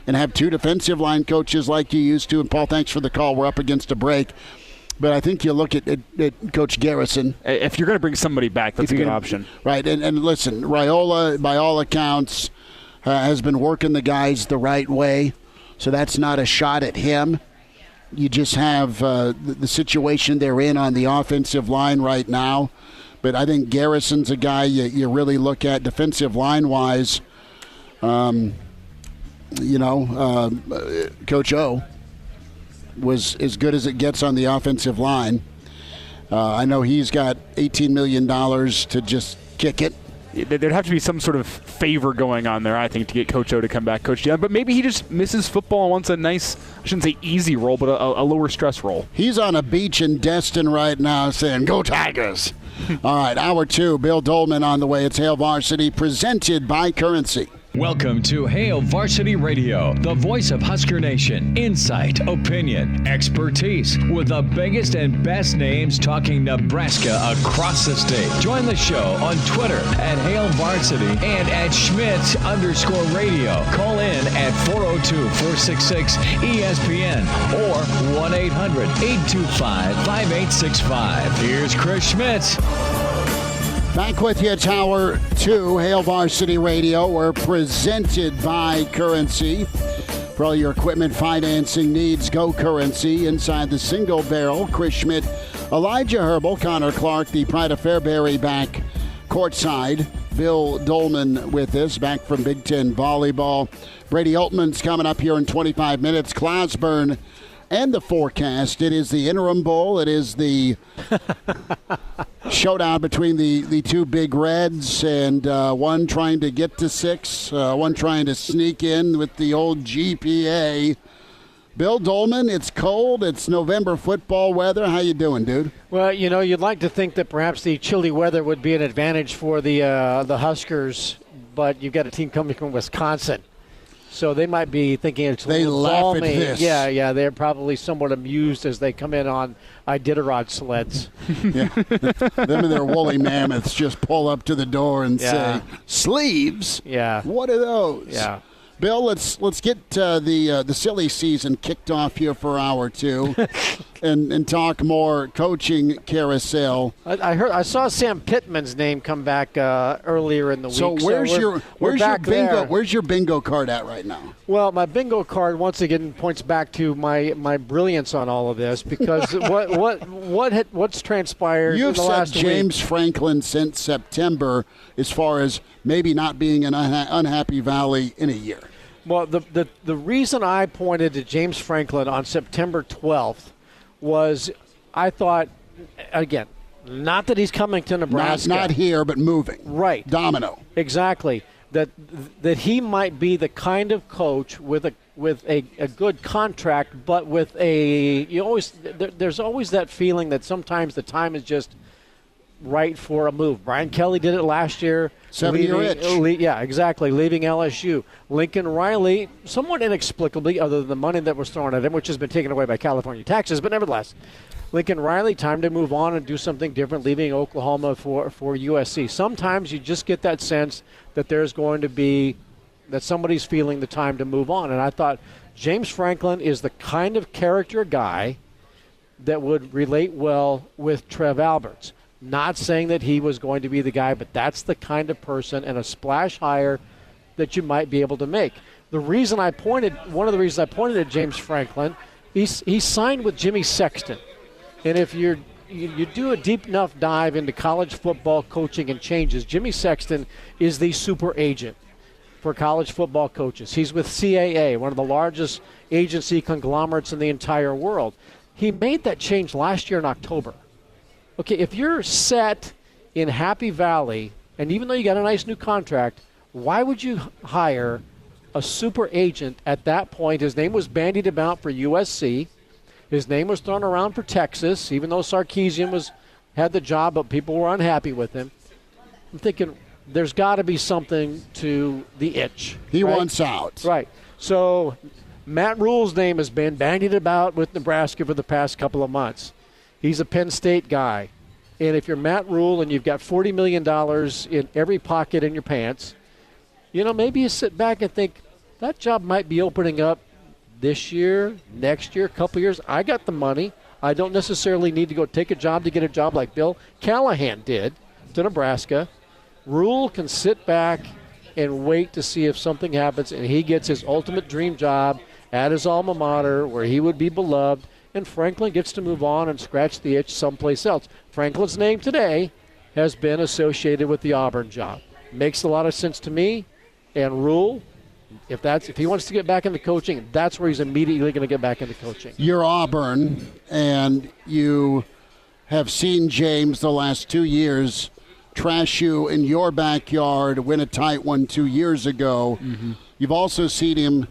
and have 2 defensive line coaches like you used to. And Paul, thanks for the call. We're up against a break. But I think you look at Coach Garrison. If you're going to bring somebody back, that's a good option. Right, and listen, Raiola, by all accounts, has been working the guys the right way, so that's not a shot at him. You just have the situation they're in on the offensive line right now. But I think Garrison's a guy you really look at defensive line-wise. Coach O was as good as it gets on the offensive line. I know he's got $18 million to just kick it. There'd have to be some sort of favor going on there, I think, to get Coach O to come back, Coach Young. But maybe he just misses football and wants a nice, I shouldn't say easy role, but a lower stress role. He's on a beach in Destin right now saying, "Go Tigers." All right, hour 2, Bill Doleman on the way. It's Hail Varsity, presented by Currency. Welcome to Hail Varsity Radio, the voice of Husker Nation. Insight, opinion, expertise, with the biggest and best names talking Nebraska across the state. Join the show on Twitter at Hail Varsity and at Schmidt_radio. Call in at 402-466-ESPN or 1-800-825-5865. Here's Chris Schmidt. Back with you, Tower 2, Hail Varsity Radio. We're presented by Currency. For all your equipment financing needs, go Currency. Inside the single barrel, Chris Schmidt, Elijah Herbel, Connor Clark, the Pride of Fairbury back courtside. Bill Doleman with us, back from Big Ten volleyball. Brady Oltmans coming up here in 25 minutes. Clauseborne and the forecast. It is the interim bowl. It is the showdown between the 2 big reds, and one trying to get to 6, one trying to sneak in with the old GPA. Bill Doleman, it's cold. It's November football weather. How you doing, dude? Well, you'd like to think that perhaps the chilly weather would be an advantage for the Huskers, but you've got a team coming from Wisconsin. So they might be thinking it's a little balmy. They laugh at this. Yeah, they're probably somewhat amused as they come in on Iditarod sleds. Yeah, them and their woolly mammoths just pull up to the door and say, "Sleeves? Yeah. What are those?" Yeah. Bill, let's get the silly season kicked off here for hour 2, and talk more coaching carousel. I saw Sam Pittman's name come back earlier in the week. So where's your bingo? There. Where's your bingo card at right now? Well, my bingo card once again points back to my brilliance on all of this, because what's transpired You've in the said last James week. Franklin since September, as far as maybe not being an unhappy Valley in a year. Well, the reason I pointed to James Franklin on September 12th was I thought, again, not that he's coming to Nebraska. Not here, but moving. Right. Domino. Exactly. that he might be the kind of coach with a good contract, but with there's always that feeling that sometimes the time is just right for a move. Brian Kelly did it last year. 7-year itch. Yeah, exactly. Leaving LSU. Lincoln Riley, somewhat inexplicably, other than the money that was thrown at him, which has been taken away by California taxes, but nevertheless, Lincoln Riley, time to move on and do something different, leaving Oklahoma for USC. Sometimes you just get that sense that there's going to be, that somebody's feeling the time to move on. And I thought James Franklin is the kind of character guy that would relate well with Trev Alberts. Not saying that he was going to be the guy, but that's the kind of person and a splash hire that you might be able to make. One of the reasons I pointed at James Franklin, he signed with Jimmy Sexton. And if you do a deep enough dive into college football coaching and changes, Jimmy Sexton is the super agent for college football coaches. He's with CAA, one of the largest agency conglomerates in the entire world. He made that change last year in October. Okay, if you're set in Happy Valley, and even though you got a nice new contract, why would you hire a super agent at that point? His name was bandied about for USC. His name was thrown around for Texas, even though Sarkisian had the job, but people were unhappy with him. I'm thinking there's got to be something to the itch. He right? wants out. Right. So Matt Rule's name has been bandied about with Nebraska for the past couple of months. He's a Penn State guy. And if you're Matt Rule and you've got $40 million in every pocket in your pants, maybe you sit back and think, that job might be opening up this year, next year, a couple years. I got the money. I don't necessarily need to go take a job to get a job like Bill Callahan did to Nebraska. Rule can sit back and wait to see if something happens, and he gets his ultimate dream job at his alma mater where he would be beloved, and Franklin gets to move on and scratch the itch someplace else. Franklin's name today has been associated with the Auburn job. Makes a lot of sense to me. And Rule, if he wants to get back into coaching, that's where he's immediately going to get back into coaching. You're Auburn, and you have seen James the last 2 years trash you in your backyard, win a tight one 2 years ago. Mm-hmm. You've also seen him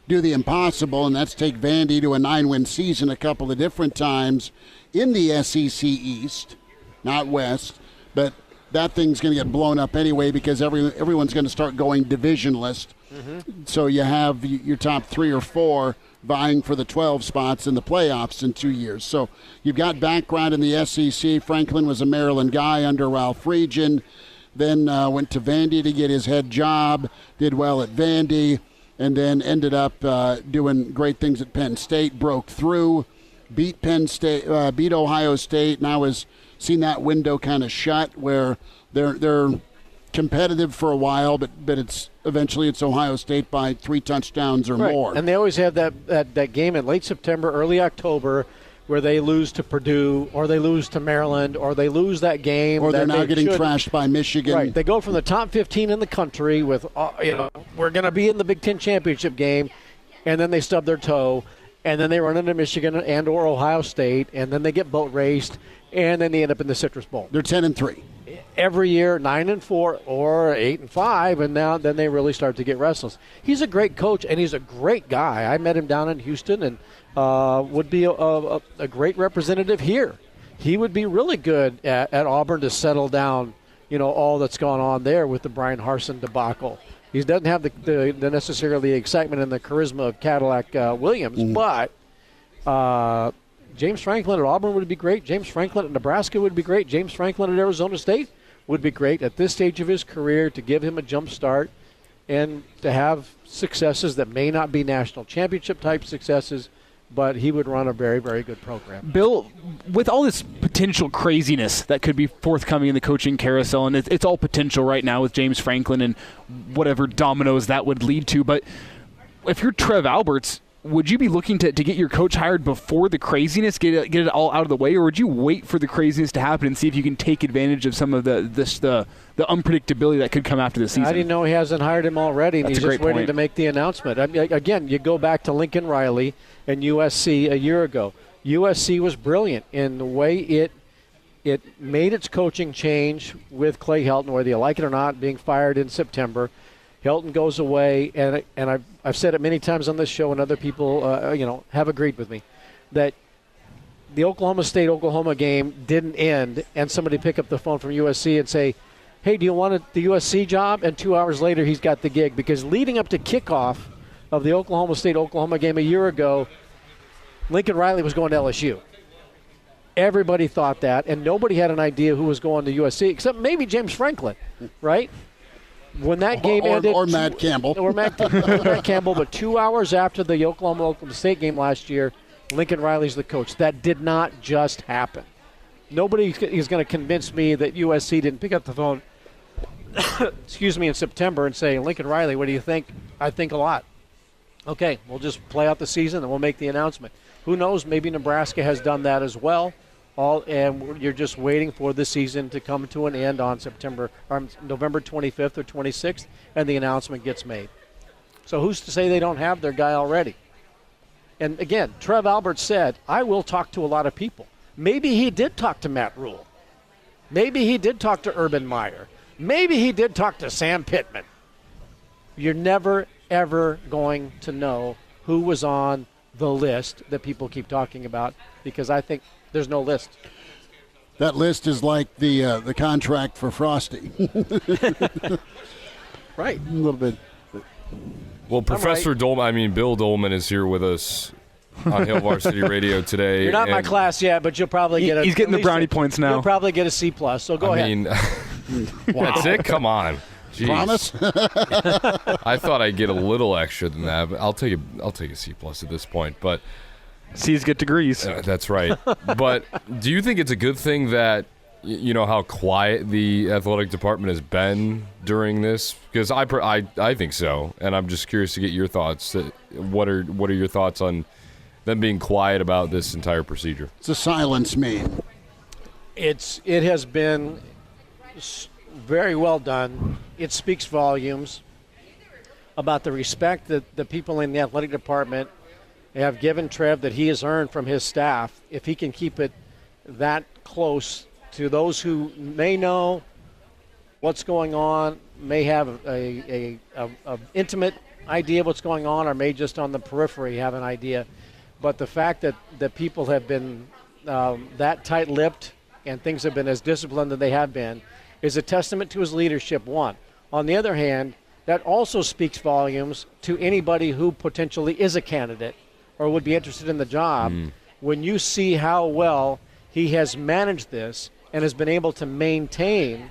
do the impossible, and that's take Vandy to a 9-win season a couple of different times in the SEC East, not West, but that thing's going to get blown up anyway because everyone's going to start going divisionless. Mm-hmm. So you have your top 3 or 4 vying for the 12 spots in the playoffs in 2 years. So you've got background in the SEC. Franklin was a Maryland guy under Ralph Friedgen, then went to Vandy to get his head job, did well at Vandy, and then ended up doing great things at Penn State, broke through, beat Penn State, beat Ohio State. Now has seen that window kind of shut where they're competitive for a while, but eventually it's Ohio State by 3 touchdowns or more. And they always have that game in late September, early October, where they lose to Purdue or they lose to Maryland or they lose that game. Or they're now getting trashed by Michigan. Right. They go from the top 15 in the country with, we're going to be in the Big Ten championship game, and then they stub their toe, and then they run into Michigan and or Ohio State, and then they get boat raced, and then they end up in the Citrus Bowl. They're 10-3. Every year, 9-4 or 8-5, and then they really start to get restless. He's a great coach, and he's a great guy. I met him down in Houston, and would be a great representative here. He would be really good at Auburn to settle down, all that's gone on there with the Brian Harsin debacle. He doesn't have the necessarily excitement and the charisma of Cadillac Williams, but James Franklin at Auburn would be great. James Franklin at Nebraska would be great. James Franklin at Arizona State would be great at this stage of his career to give him a jump start and to have successes that may not be national championship type successes, but he would run a very, very good program. Bill, with all this potential craziness that could be forthcoming in the coaching carousel, and it's all potential right now with James Franklin and whatever dominoes that would lead to, but if you're Trev Alberts, would you be looking to get your coach hired before the craziness, get it all out of the way, or would you wait for the craziness to happen and see if you can take advantage of some of the unpredictability that could come after the season? I didn't know he hasn't hired him already, and he's just waiting to make the announcement. I mean, again, you go back to Lincoln Riley and USC a year ago. USC was brilliant in the way it It made its coaching change with Clay Helton, whether you like it or not, being fired in September. Hilton goes away, and I've said it many times on this show, and other people have agreed with me, that the Oklahoma State-Oklahoma game didn't end, and somebody pick up the phone from USC and say, hey, do you want the USC job? And 2 hours later, he's got the gig. Because leading up to kickoff of the Oklahoma State-Oklahoma game a year ago, Lincoln Riley was going to LSU. Everybody thought that, and nobody had an idea who was going to USC, except maybe James Franklin, right? When that game ended, or Matt Campbell. Or Matt Campbell, but 2 hours after the Oklahoma State game last year, Lincoln Riley's the coach. That did not just happen. Nobody is going to convince me that USC didn't pick up the phone, in September and say, Lincoln Riley, what do you think? I think a lot. Okay, we'll just play out the season and we'll make the announcement. Who knows? Maybe Nebraska has done that as well. And you're just waiting for the season to come to an end on November 25th or 26th, and the announcement gets made. So who's to say they don't have their guy already? And again, Trev Alberts said, I will talk to a lot of people. Maybe he did talk to Matt Rule. Maybe he did talk to Urban Meyer. Maybe he did talk to Sam Pittman. You're never, ever going to know who was on the list that people keep talking about, because I think there's no list. That list is like the contract for Frosty. Right. A little bit. Well, Professor Doleman, Bill Doleman is here with us on Hail Varsity Radio today. You're not in my class yet, but you'll probably get He's getting the brownie points now. You'll probably get a C+, so go ahead. That's it? Come on. Jeez. Promise? I thought I'd get a little extra than that, but I'll take a C+ at this point. But C's get degrees. That's right. But do you think it's a good thing that, how quiet the athletic department has been during this? Because I think so, and I'm just curious to get your thoughts. What are your thoughts on them being quiet about this entire procedure? It's a silence mean. It has been very well done. It speaks volumes about the respect that the people in the athletic department have given Trev, that he has earned from his staff. If he can keep it that close to those who may know what's going on, may have a intimate idea of what's going on, or may just on the periphery have an idea. But the fact that people have been that tight-lipped and things have been as disciplined as they have been is a testament to his leadership, one. On the other hand, that also speaks volumes to anybody who potentially is a candidate or would be interested in the job. When you see how well he has managed this and has been able to maintain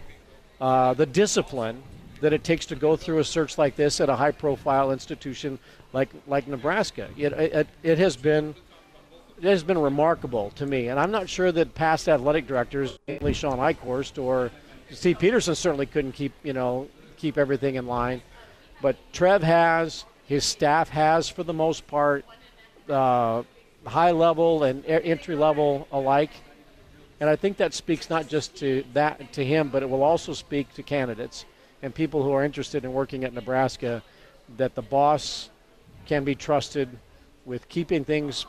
the discipline that it takes to go through a search like this at a high-profile institution like Nebraska. It has been remarkable to me, and I'm not sure that past athletic directors, mainly Sean Eichhorst or Steve Peterson, certainly couldn't keep everything in line. But Trev has, his staff has, for the most part, high level and entry level alike. And I think that speaks not just to him, but it will also speak to candidates and people who are interested in working at Nebraska, that the boss can be trusted with keeping things,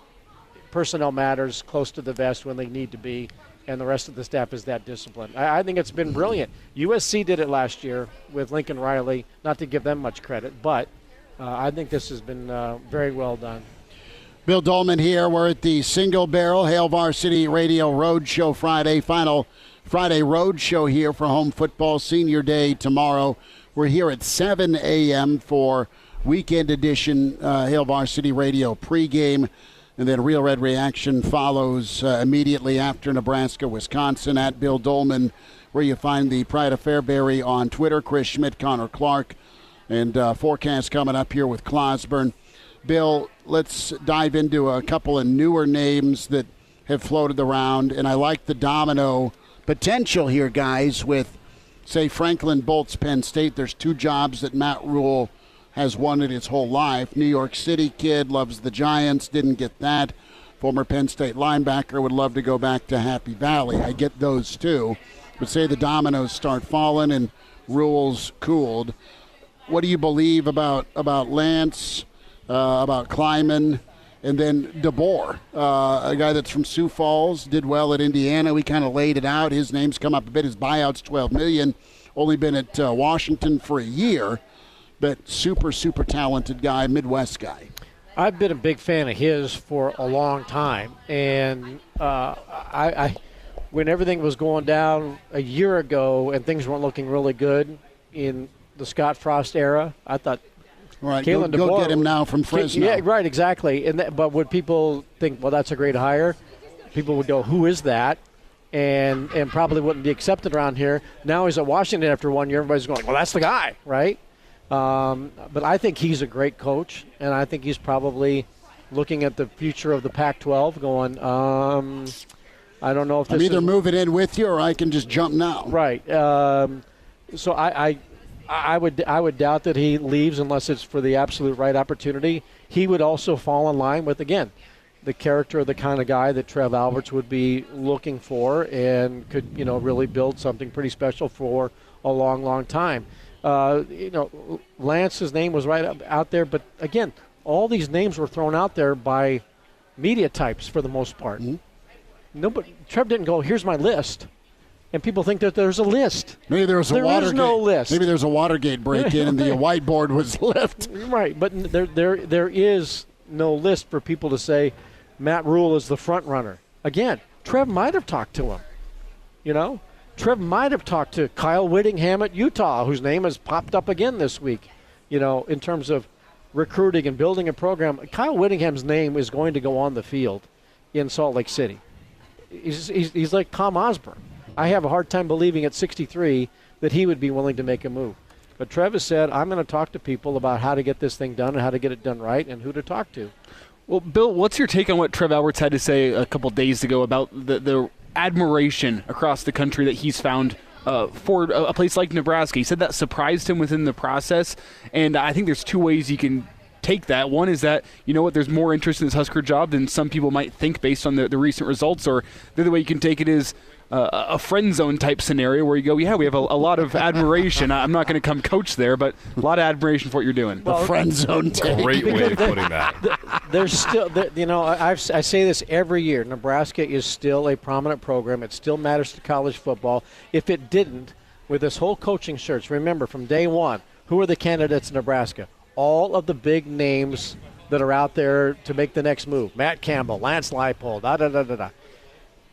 personnel matters, close to the vest when they need to be, and the rest of the staff is that disciplined. I think it's been brilliant. USC did it last year with Lincoln Riley, not to give them much credit, but I think this has been very well done. Bill Doleman here. We're at the Single Barrel Hail Varsity Radio Roadshow Friday. Final Friday Roadshow here for home football senior day tomorrow. We're here at 7 a.m. for weekend edition Hail Varsity Radio pregame. And then Real Red Reaction follows immediately after Nebraska-Wisconsin at Bill Doleman, where you find the Pride of Fairbury on Twitter, Chris Schmidt, Connor Clark, and forecast coming up here with Clauseborne. Bill, let's dive into a couple of newer names that have floated around, and I like the domino potential here, guys, with, say, Franklin Bolts, Penn State. There's two jobs that Matt Rule has wanted his whole life. New York City kid, loves the Giants, didn't get that. Former Penn State linebacker, would love to go back to Happy Valley. I get those too. But say the dominoes start falling and Rule's cooled. What do you believe about Lance, about Kleiman, And then DeBoer, a guy that's from Sioux Falls, did well at Indiana. We kind of laid it out. His name's come up a bit. His buyout's $12 million. Only been at Washington for a year, but super, super talented guy, Midwest guy. I've been a big fan of his for a long time, and I when everything was going down a year ago and things weren't looking really good in the Scott Frost era, I thought, right, Kalen go DeBoer, get him now from Fresno. Yeah, right, exactly. But would people think, well, that's a great hire? People would go, who is that? And probably wouldn't be accepted around here. Now he's at Washington after 1 year. Everybody's going, well, that's the guy, right? But I think he's a great coach, and I think he's probably looking at the future of the Pac-12 going, I don't know if this I'm either is moving in with you or I can just jump now. right. So I would doubt that he leaves unless it's for the absolute right opportunity. He would also fall in line with, again, the character of the kind of guy that Trev Alberts would be looking for and could, really build something pretty special for a long, long time. Lance's name was right out there, but again, all these names were thrown out there by media types for the most part. Mm-hmm. Trev didn't go, here's my list. And people think that there's a list. Maybe there was a Watergate. There is no list. Maybe there's a Watergate break-in and the whiteboard was left. Right, but there is no list for people to say Matt Rule is the front runner. Again, Trev might have talked to him. Trev might have talked to Kyle Whittingham at Utah, whose name has popped up again this week. In terms of recruiting and building a program, Kyle Whittingham's name is going to go on the field in Salt Lake City. He's like Tom Osborne. I have a hard time believing at 63 that he would be willing to make a move. But Trev has said, I'm going to talk to people about how to get this thing done and how to get it done right and who to talk to. Well, Bill, what's your take on what Trev Alberts had to say a couple days ago about the admiration across the country that he's found for a place like Nebraska? He said that surprised him within the process, and I think there's two ways you can take that. One is that, there's more interest in this Husker job than some people might think based on the recent results, or the other way you can take it is a friend zone type scenario where you go, yeah, we have a lot of admiration. I'm not going to come coach there, but a lot of admiration for what you're doing. The friend zone take. Great way of putting that. There's still, I say this every year. Nebraska is still a prominent program. It still matters to college football. If it didn't, with this whole coaching search, remember from day one, who are the candidates in Nebraska? All of the big names that are out there to make the next move. Matt Campbell, Lance Leipold, da-da-da-da-da.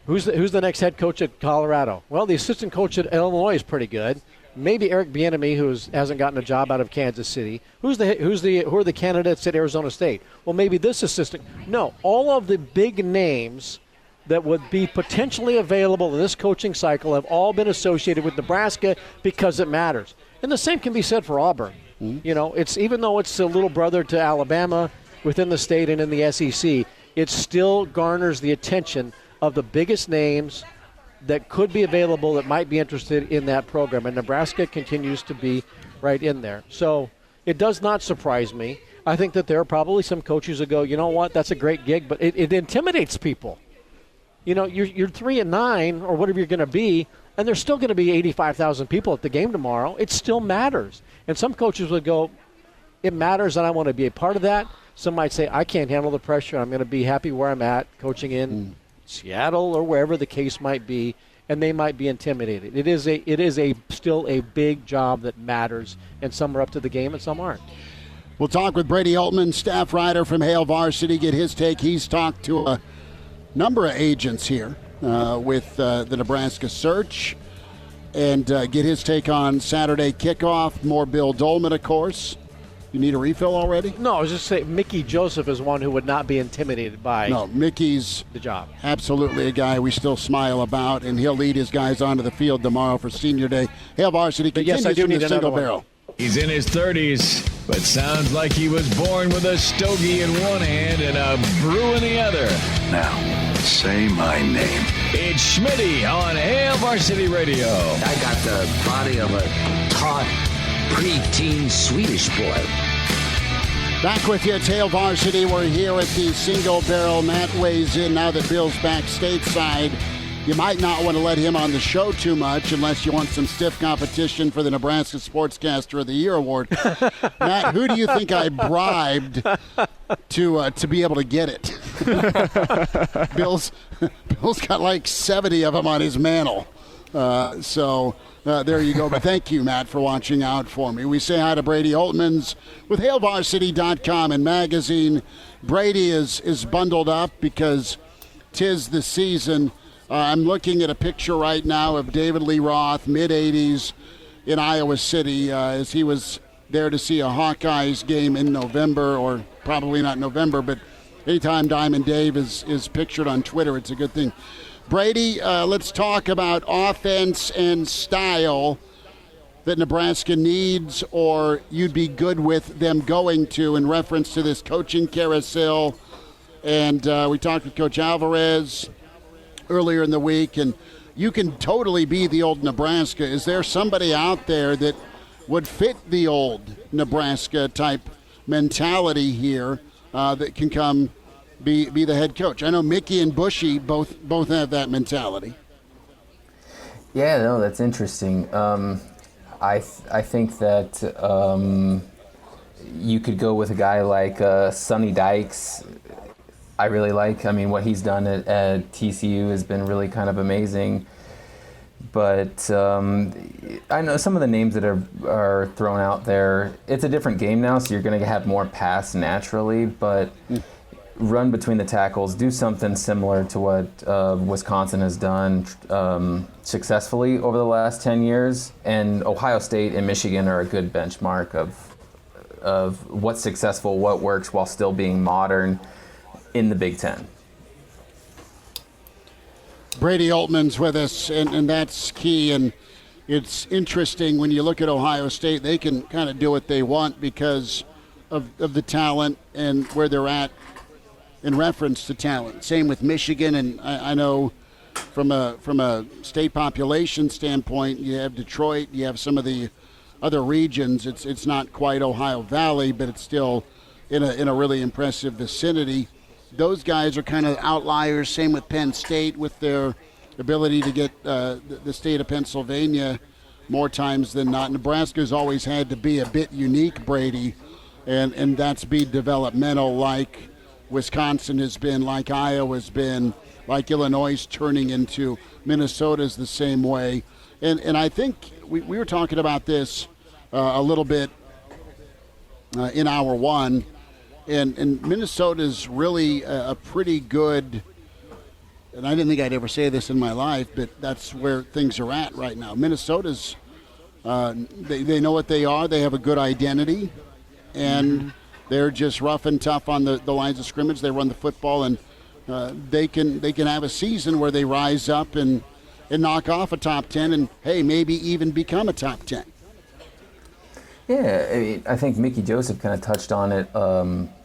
Who's the next head coach at Colorado? Well, the assistant coach at Illinois is pretty good. Maybe Eric Bieniemy, who hasn't gotten a job out of Kansas City. Who are the candidates at Arizona State? Well, maybe this assistant. No, all of the big names that would be potentially available in this coaching cycle have all been associated with Nebraska because it matters. And the same can be said for Auburn. Mm-hmm. It's even though it's a little brother to Alabama within the state and in the SEC, it still garners the attention of the biggest names that could be available that might be interested in that program. And Nebraska continues to be right in there. So it does not surprise me. I think that there are probably some coaches that go, you know what, that's a great gig, but it intimidates people. You're 3-9 or whatever you're going to be, and there's still going to be 85,000 people at the game tomorrow. It still matters. And some coaches would go, it matters and I want to be a part of that. Some might say, I can't handle the pressure. I'm going to be happy where I'm at, coaching in Seattle or wherever the case might be, and they might be intimidated. It is still a big job that matters, and some are up to the game and some aren't. We'll talk with Brady Oltmans, staff writer from Hail Varsity, get his take. He's talked to a number of agents here with the Nebraska search, and get his take on Saturday kickoff. More Bill Doleman, of course. You need a refill already? No, I was just saying Mickey Joseph is one who would not be intimidated by Mickey's the job. Absolutely a guy we still smile about, and he'll lead his guys onto the field tomorrow for Senior Day. Hail Varsity continues yes, I do from need the single one. barrel. He's in his 30s, but sounds like he was born with a stogie in one hand and a brew in the other. Now, say my name. It's Schmidt on Hail Varsity Radio. I got the body of a taut, preteen Swedish boy. Back with you at Hail Varsity. We're here at the single barrel. Matt weighs in now that Bill's back stateside. you might not want to let him on the show too much unless you want some stiff competition for the Nebraska Sportscaster of the Year award. Matt, who do you think I bribed to be able to get it? Bill's got like 70 of them on his mantle. So there you go. But thank you, Matt, for watching out for me. We say hi to Brady Oltmans with HailVarsity.com and magazine. Brady is bundled up because 'tis the season. I'm looking at a picture right now of David Lee Roth, mid-'80s, in Iowa City, as he was there to see a Hawkeyes game in November, or probably not November, but anytime Diamond Dave is pictured on Twitter, it's a good thing. Brady, let's talk about offense and style that Nebraska needs or you'd be good with them going to in reference to this coaching carousel. And we talked with Coach Alvarez earlier in the week, and you can totally be the old Nebraska. Is there somebody out there that would fit the old Nebraska type mentality here that can come be the head coach? I know Mickey and Bushy both have that mentality. Yeah, no, that's interesting. I think that you could go with a guy like Sonny Dykes. I really like. I mean, what he's done at TCU has been really kind of amazing. But I know some of the names that are thrown out there. It's a different game now, so you're going to have more pass naturally. But run between the tackles, do something similar to what Wisconsin has done successfully over the last 10 years. And Ohio State and Michigan are a good benchmark of what's successful, what works while still being modern in the Big Ten. Brady Oltmans with us, and that's key. And it's interesting when you look at Ohio State, they can kind of do what they want because of the talent and where they're at in reference to talent. Same with Michigan, and I know from a state population standpoint, you have Detroit, you have some of the other regions. It's not quite Ohio Valley, but it's still in a really impressive vicinity. Those guys are kind of outliers. Same with Penn State with their ability to get the state of Pennsylvania more times than not. Nebraska's always had to be a bit unique, Brady, and that's be developmental like Wisconsin has been, like Iowa's been, like Illinois turning into. Minnesota's the same way. And I think we were talking about this a little bit in hour one. And Minnesota's really a pretty good, and I didn't think I'd ever say this in my life, but that's where things are at right now. Minnesota's, they know what they are. They have a good identity, and they're just rough and tough on the lines of scrimmage. They run the football, and they can have a season where they rise up and knock off a top 10 and, hey, maybe even become a top 10. Yeah, I think Mickey Joseph kind of touched on it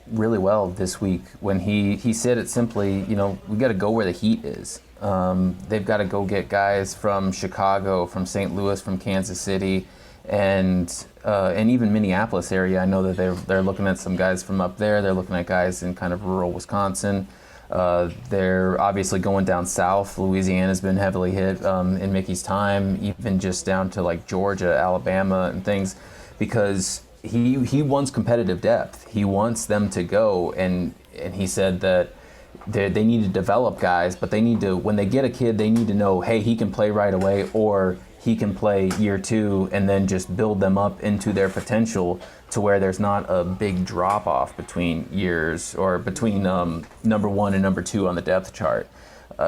really well this week when he said it simply, we got to go where the heat is. They've got to go get guys from Chicago, from St. Louis, from Kansas City, and even Minneapolis area. I know that they're looking at some guys from up there. They're looking at guys in kind of rural Wisconsin. They're obviously going down south. Louisiana's been heavily hit in Mickey's time, even just down to like Georgia, Alabama, and things. Because he wants competitive depth. He wants them to go, and he said that they need to develop guys, but they need to, when they get a kid, they need to know, hey, he can play right away, or he can play year 2, and then just build them up into their potential to where there's not a big drop off between years or between number 1 and number 2 on the depth chart.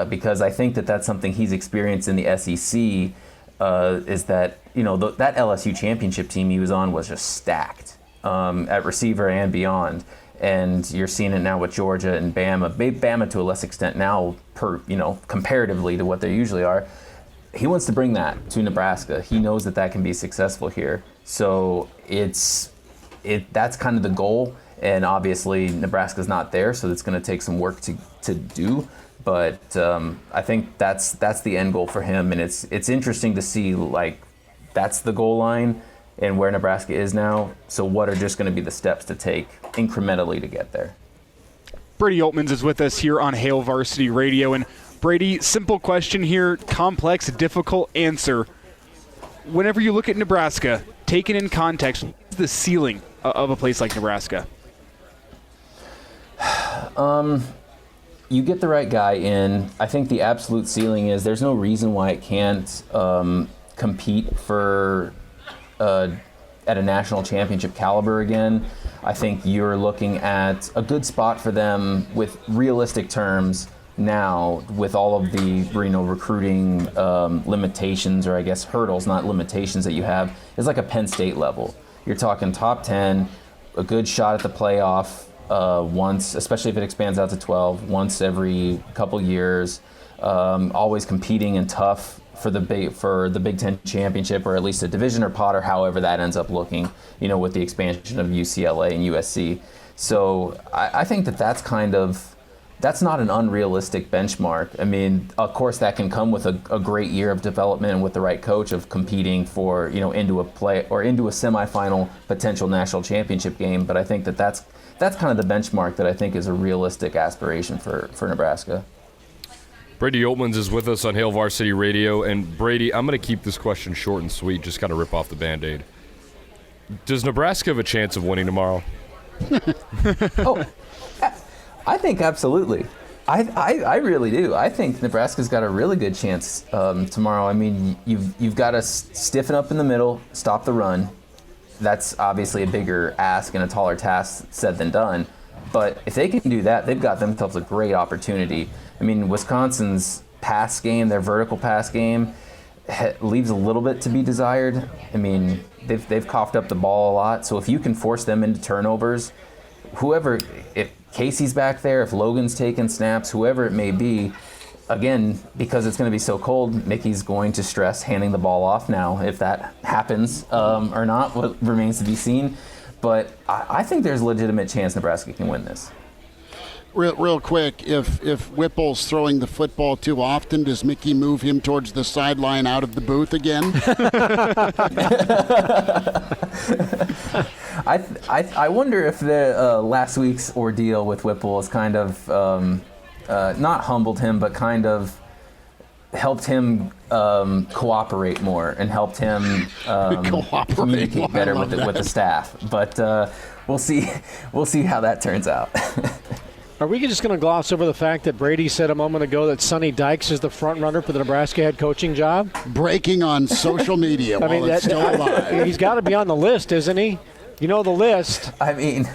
Because I think that's something he's experienced in the SEC. Is that, that LSU championship team he was on was just stacked at receiver and beyond. And you're seeing it now with Georgia and Bama. Bama to a less extent now, comparatively to what they usually are. He wants to bring that to Nebraska. He knows that can be successful here. So that's kind of the goal. And obviously Nebraska's not there, so it's going to take some work to do. But I think that's the end goal for him, and it's interesting to see, like, that's the goal line and where Nebraska is now. So what are just going to be the steps to take incrementally to get there? Brady Oltmans is with us here on Hail Varsity Radio, and Brady, simple question here, complex, difficult answer. Whenever you look at Nebraska, taken in context, what's the ceiling of a place like Nebraska? You get the right guy in. I think the absolute ceiling is there's no reason why it can't compete for at a national championship caliber again. I think you're looking at a good spot for them with realistic terms now, with all of the recruiting limitations, or I guess hurdles, not limitations, that you have, is like a Penn State level. You're talking top 10, a good shot at the playoff once, especially if it expands out to 12, once every couple years, always competing and tough for the Big Ten championship, or at least a division or pot, or however that ends up looking, with the expansion of UCLA and USC. So I think that's not an unrealistic benchmark. I mean, of course, that can come with a great year of development and with the right coach of competing for, into a play or into a semifinal potential national championship game. But I think that's kind of the benchmark that I think is a realistic aspiration for Nebraska. Brady Oltmans is with us on Hail Varsity Radio. And Brady, I'm going to keep this question short and sweet, just kind of rip off the Band-Aid. Does Nebraska have a chance of winning tomorrow? Oh, I think absolutely. I really do. I think Nebraska's got a really good chance tomorrow. I mean, you've got to stiffen up in the middle, stop the run. That's obviously a bigger ask and a taller task said than done. But if they can do that, they've got themselves a great opportunity. I mean, Wisconsin's pass game, their vertical pass game, leaves a little bit to be desired. I mean, they've coughed up the ball a lot. So if you can force them into turnovers, if Casey's back there, if Logan's taking snaps, whoever it may be, again, because it's going to be so cold, Mickey's going to stress handing the ball off now. If that happens or not, what remains to be seen. But I think there's a legitimate chance Nebraska can win this. Real quick, if Whipple's throwing the football too often, does Mickey move him towards the sideline out of the booth again? I wonder if the last week's ordeal with Whipple has kind of not humbled him, but kind of helped him cooperate more and helped him communicate better with the staff. But we'll see how that turns out. Are we just going to gloss over the fact that Brady said a moment ago that Sonny Dykes is the front runner for the Nebraska head coaching job? Breaking on social media while it's still alive. He's got to be on the list, isn't he? You know the list. I mean,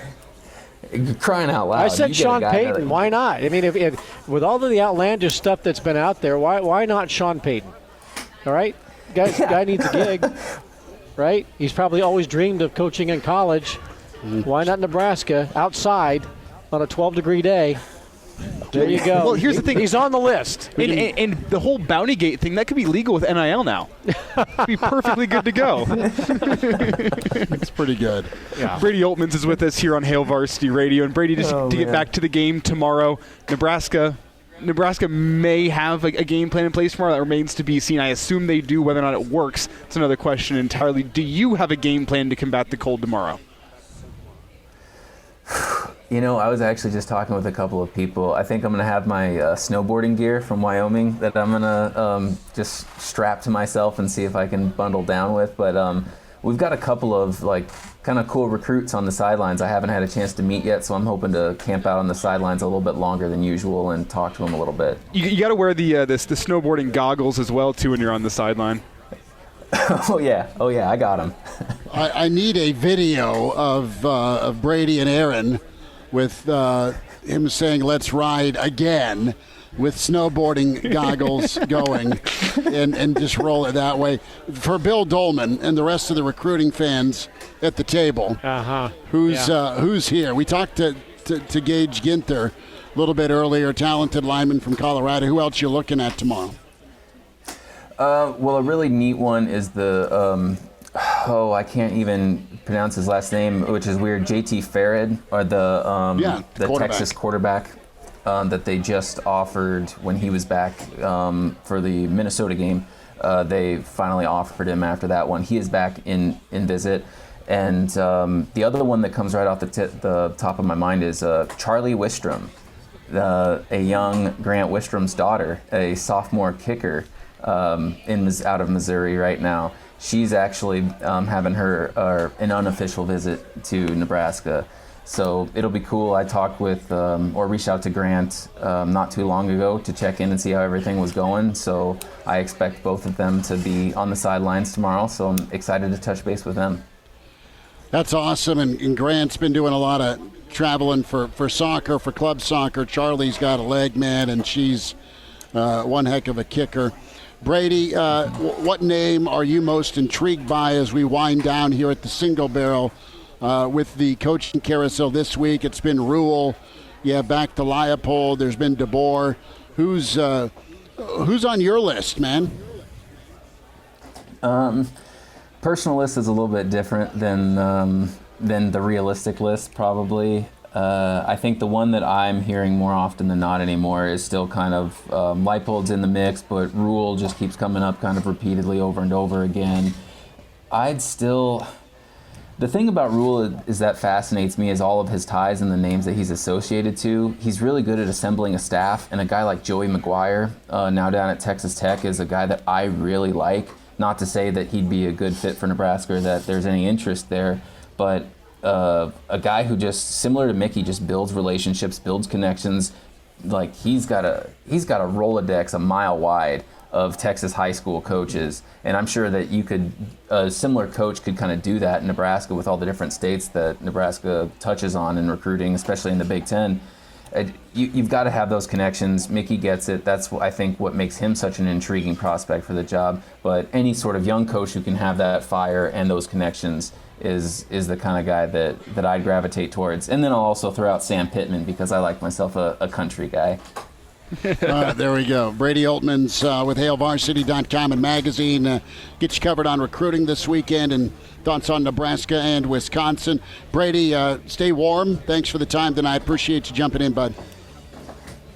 crying out loud. I said Sean Payton. Why not? I mean, if with all of the outlandish stuff that's been out there, why not Sean Payton? All right? Guy needs a gig, right? He's probably always dreamed of coaching in college. Why not Nebraska outside on a 12-degree day? There you go. Well, here's the thing. He's on the list. And the whole bounty gate thing, that could be legal with NIL now. Be perfectly good to go. It's pretty good. Yeah. Brady Oltmans is with us here on Hail Varsity Radio. And Brady, just to get back to the game tomorrow, Nebraska may have a game plan in place tomorrow. That remains to be seen. I assume they do. Whether or not it works, it's another question entirely. Do you have a game plan to combat the cold tomorrow? I was actually just talking with a couple of people. I think I'm going to have my snowboarding gear from Wyoming that I'm going to just strap to myself and see if I can bundle down with. But we've got a couple of kind of cool recruits on the sidelines I haven't had a chance to meet yet, so I'm hoping to camp out on the sidelines a little bit longer than usual and talk to them a little bit. You got to wear the snowboarding goggles as well, too, when you're on the sideline. Oh yeah, I got them. I need a video of Brady and Aaron with him saying, "Let's ride again," with snowboarding goggles going, and just roll it that way. For Bill Doleman and the rest of the recruiting fans at the table, who's here? We talked to Gage Ginther a little bit earlier, talented lineman from Colorado. Who else you looking at tomorrow? Well, a really neat one is the I can't even pronounce his last name, which is weird. JT Farad, or the Texas quarterback that they just offered when he was back for the Minnesota game. They finally offered him after that one. He is back in visit. And the other one that comes right off the top of my mind is Charlie Wistrom. a young Grant Wistrom's daughter, a sophomore kicker out of Missouri right now. She's actually having an unofficial visit to Nebraska. So it'll be cool. I talked with or reached out to Grant not too long ago to check in and see how everything was going. So I expect both of them to be on the sidelines tomorrow. So I'm excited to touch base with them. That's awesome. And Grant's been doing a lot of traveling for soccer, for club soccer. Charlie's got a leg, man, and she's one heck of a kicker. Brady, what name are you most intrigued by as we wind down here at the Single Barrel with the coaching carousel this week? It's been Rule, back to Leopold. There's been DeBoer. Who's on your list, man? Personal list is a little bit different than the realistic list, probably. I think the one that I'm hearing more often than not anymore is still kind of Leipold's in the mix, but Rule just keeps coming up kind of repeatedly over and over again. The thing about Rule is that fascinates me is all of his ties and the names that he's associated to. He's really good at assembling a staff, and a guy like Joey McGuire, now down at Texas Tech, is a guy that I really like. Not to say that he'd be a good fit for Nebraska or that there's any interest there, but a guy who just, similar to Mickey, just builds relationships, builds connections. Like he's got a Rolodex a mile wide of Texas high school coaches, and I'm sure that a similar coach could kind of do that in Nebraska with all the different states that Nebraska touches on in recruiting, especially in the Big Ten. You've got to have those connections. Mickey gets it. That's, I think, what makes him such an intriguing prospect for the job. But any sort of young coach who can have that fire and those connections is the kind of guy that I'd gravitate towards. And then I'll also throw out Sam Pittman because I like myself a country guy. There we go. Brady Oltmans with HailVarsity.com and magazine. Get you covered on recruiting this weekend and thoughts on Nebraska and Wisconsin. Brady, stay warm. Thanks for the time tonight. Appreciate you jumping in, bud.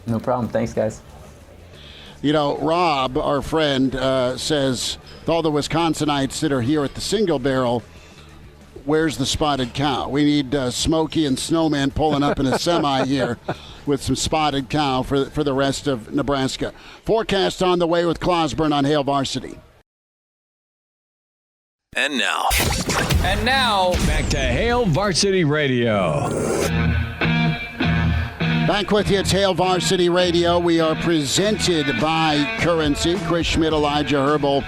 No problem. Thanks, guys. Rob, our friend, says, with all the Wisconsinites that are here at the Single Barrel, where's the spotted cow? We need Smokey and Snowman pulling up in a semi here with some spotted cow for the rest of Nebraska. Forecast on the way with Clauseborne on Hail Varsity. And now, back to Hail Varsity Radio. Back with you, it's Hail Varsity Radio. We are presented by Currency. Chris Schmidt, Elijah Herbel,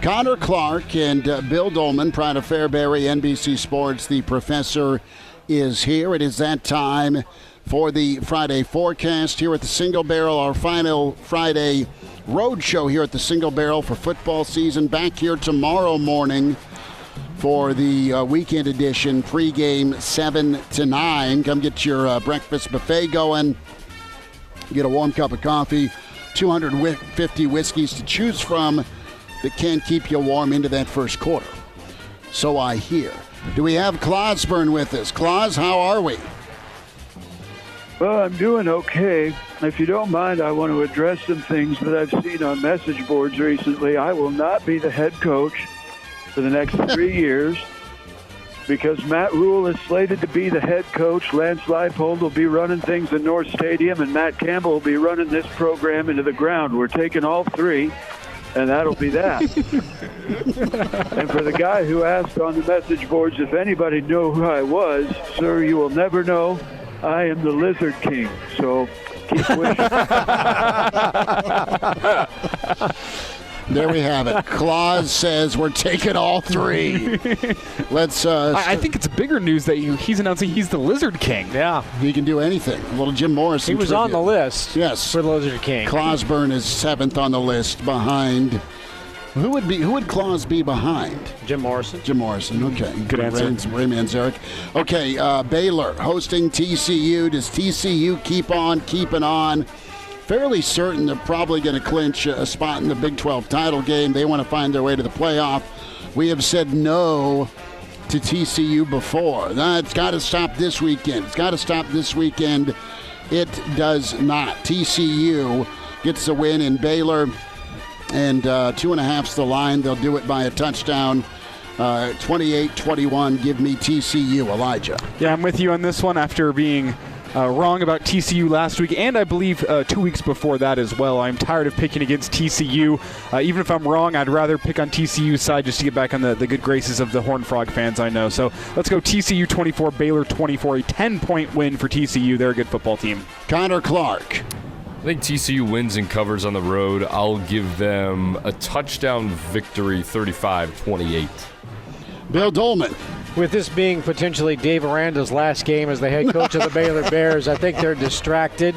Connor Clark, and Bill Doleman, proud of Fairbury, NBC Sports. The professor is here. It is that time for the Friday forecast here at the Single Barrel, our final Friday road show here at the Single Barrel for football season. Back here tomorrow morning for the weekend edition, pregame 7 to 9. Come get your breakfast buffet going. Get a warm cup of coffee, 250 whiskeys to choose from that can keep you warm into that first quarter. So I hear. Do we have Clauseborne with us? Claus, how are we? Well, I'm doing okay. If you don't mind, I want to address some things that I've seen on message boards recently. I will not be the head coach for the next 3 years because Matt Rule is slated to be the head coach. Lance Leipold will be running things in North Stadium, and Matt Campbell will be running this program into the ground. We're taking all three, and that'll be that. And for the guy who asked on the message boards if anybody knew who I was, sir, you will never know. I am the Lizard King, so keep wishing. There we have it. Claus says we're taking all three. Let's. I think it's bigger news that he's announcing he's the Lizard King. Yeah, he can do anything. A little Jim Morrison. He was tribute. on the list. Yes, for the Lizard King. Clauseborne is 7th on the list behind. Who would Claus be behind? Jim Morrison. Jim Morrison. Okay, good answer. Ray Manzarek. Okay, Baylor hosting TCU. Does TCU keep on keeping on? Fairly certain they're probably going to clinch a spot in the Big 12 title game. They want to find their way to the playoff. We have said no to TCU before. It's got to stop this weekend. It's got to stop this weekend. It does not. TCU gets the win in Baylor, and 2.5's the line. They'll do it by a touchdown. 28-21. Give me TCU. Elijah. Yeah, I'm with you on this one after being wrong about TCU last week, and I believe 2 weeks before that as well. I'm tired of picking against TCU. Even if I'm wrong, I'd rather pick on TCU's side just to get back on the good graces of the Horned Frog fans I know. So let's go TCU 24, Baylor 24, a 10-point win for TCU. They're a good football team. Connor Clark. I think TCU wins and covers on the road. I'll give them a touchdown victory, 35-28. Bill Doleman. With this being potentially Dave Aranda's last game as the head coach of the Baylor Bears, I think they're distracted.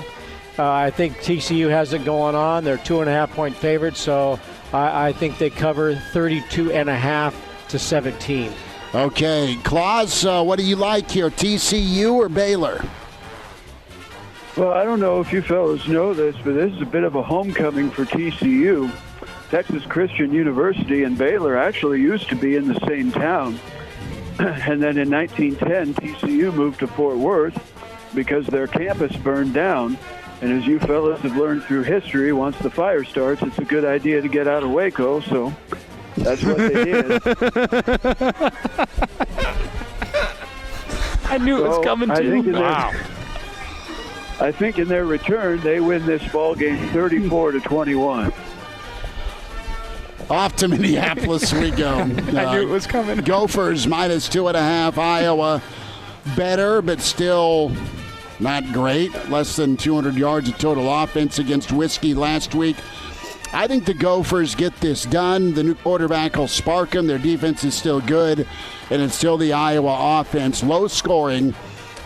I think TCU has it going on. They're 2.5-point favorites, so I think they cover 32.5 to 17. Okay, Claus, what do you like here, TCU or Baylor? Well, I don't know if you fellas know this, but this is a bit of a homecoming for TCU. Texas Christian University and Baylor actually used to be in the same town. And then in 1910, TCU moved to Fort Worth because their campus burned down. And as you fellas have learned through history, once the fire starts, it's a good idea to get out of Waco. So that's what they did. I knew it was coming too. Wow. I think in their return, they win this ball game 34-21. Off to Minneapolis we go. I knew it was coming. Gophers -2.5. Iowa better, but still not great. Less than 200 yards of total offense against Whiskey last week. I think the Gophers get this done. The new quarterback will spark them. Their defense is still good, and it's still the Iowa offense. Low scoring.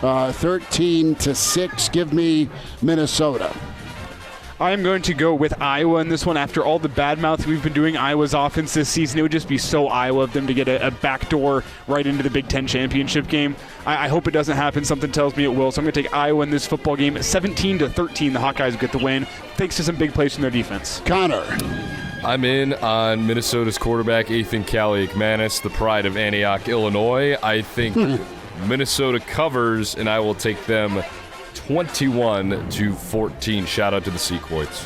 13-6. Give me Minnesota. I'm going to go with Iowa in this one. After all the bad mouth we've been doing Iowa's offense this season, it would just be so Iowa of them to get a backdoor right into the Big Ten championship game. I hope it doesn't happen. Something tells me it will. So I'm going to take Iowa in this football game. 17-13, the Hawkeyes get the win, thanks to some big plays from their defense. Connor. I'm in on Minnesota's quarterback, Ethan Kaliakmanis, the pride of Antioch, Illinois. I think Minnesota covers, and I will take them 21-14. Shout out to the Sequoias.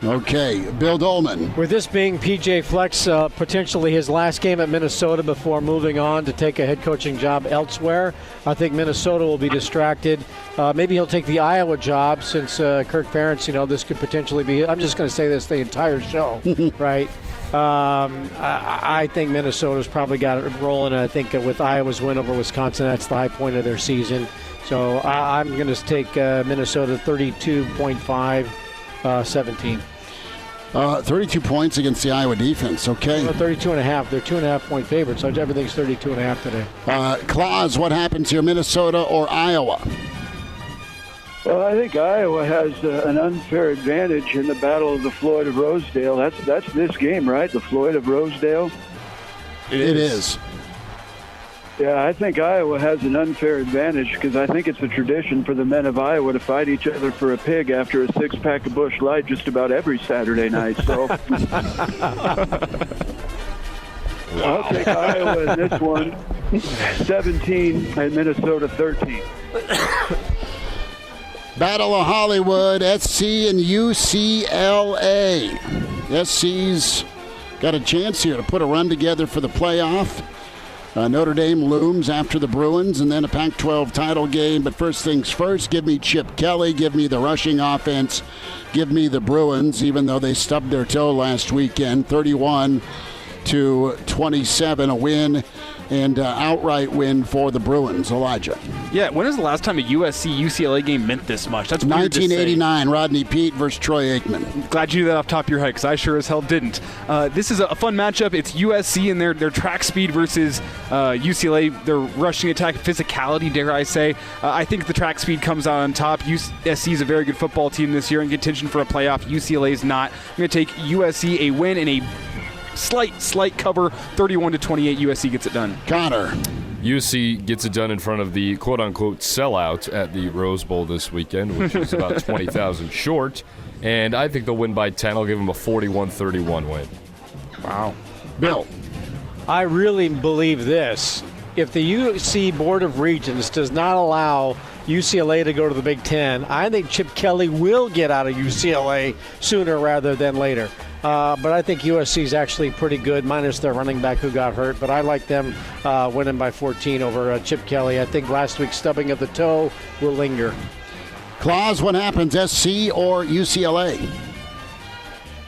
Okay, Bill Doleman. With this being PJ Fleck's potentially his last game at Minnesota before moving on to take a head coaching job elsewhere, I think Minnesota will be distracted. Maybe he'll take the Iowa job since Kirk Ferentz, this could potentially be, I'm just going to say this the entire show, right? I think Minnesota's probably got it rolling. I think with Iowa's win over Wisconsin, that's the high point of their season. So I'm going to take Minnesota 32.5, 17. 32 points against the Iowa defense. Okay. 32.5. They're 2.5-point favorites, so everything's 32.5 today. Claus, what happens here, Minnesota or Iowa? Well, I think Iowa has an unfair advantage in the Battle of the Floyd of Rosedale. That's this game, right? The Floyd of Rosedale? It is. Yeah, I think Iowa has an unfair advantage because I think it's a tradition for the men of Iowa to fight each other for a pig after a six-pack of Busch Light just about every Saturday night. So I'll take Iowa in this one, 17 and Minnesota 13. Battle of Hollywood, SC and UCLA. SC's got a chance here to put a run together for the playoff. Notre Dame looms after the Bruins and then a Pac-12 title game. But first things first, give me Chip Kelly, give me the rushing offense, give me the Bruins, even though they stubbed their toe last weekend. 31-27, a win and outright win for the Bruins. Elijah. Yeah, when was the last time a USC-UCLA game meant this much? That's weird 1989, Rodney Peete versus Troy Aikman. Glad you knew that off the top of your head, because I sure as hell didn't. This is a fun matchup. It's USC and their track speed versus UCLA, their rushing attack, physicality, dare I say. I think the track speed comes out on top. USC is a very good football team this year in contention for a playoff. UCLA is not. I'm going to take USC, a win and a slight cover, 31-28. USC gets it done. Connor. USC gets it done in front of the quote-unquote sellout at the Rose Bowl this weekend, which is about 20,000 short. And I think they'll win by 10. I'll give them a 41-31 win. Wow. Bill. I really believe this. If the UC Board of Regents does not allow UCLA to go to the Big Ten, I think Chip Kelly will get out of UCLA sooner rather than later. But I think USC is actually pretty good, minus their running back who got hurt. But I like them winning by 14 over Chip Kelly. I think last week's stubbing of the toe will linger. Claus, what happens, SC or UCLA?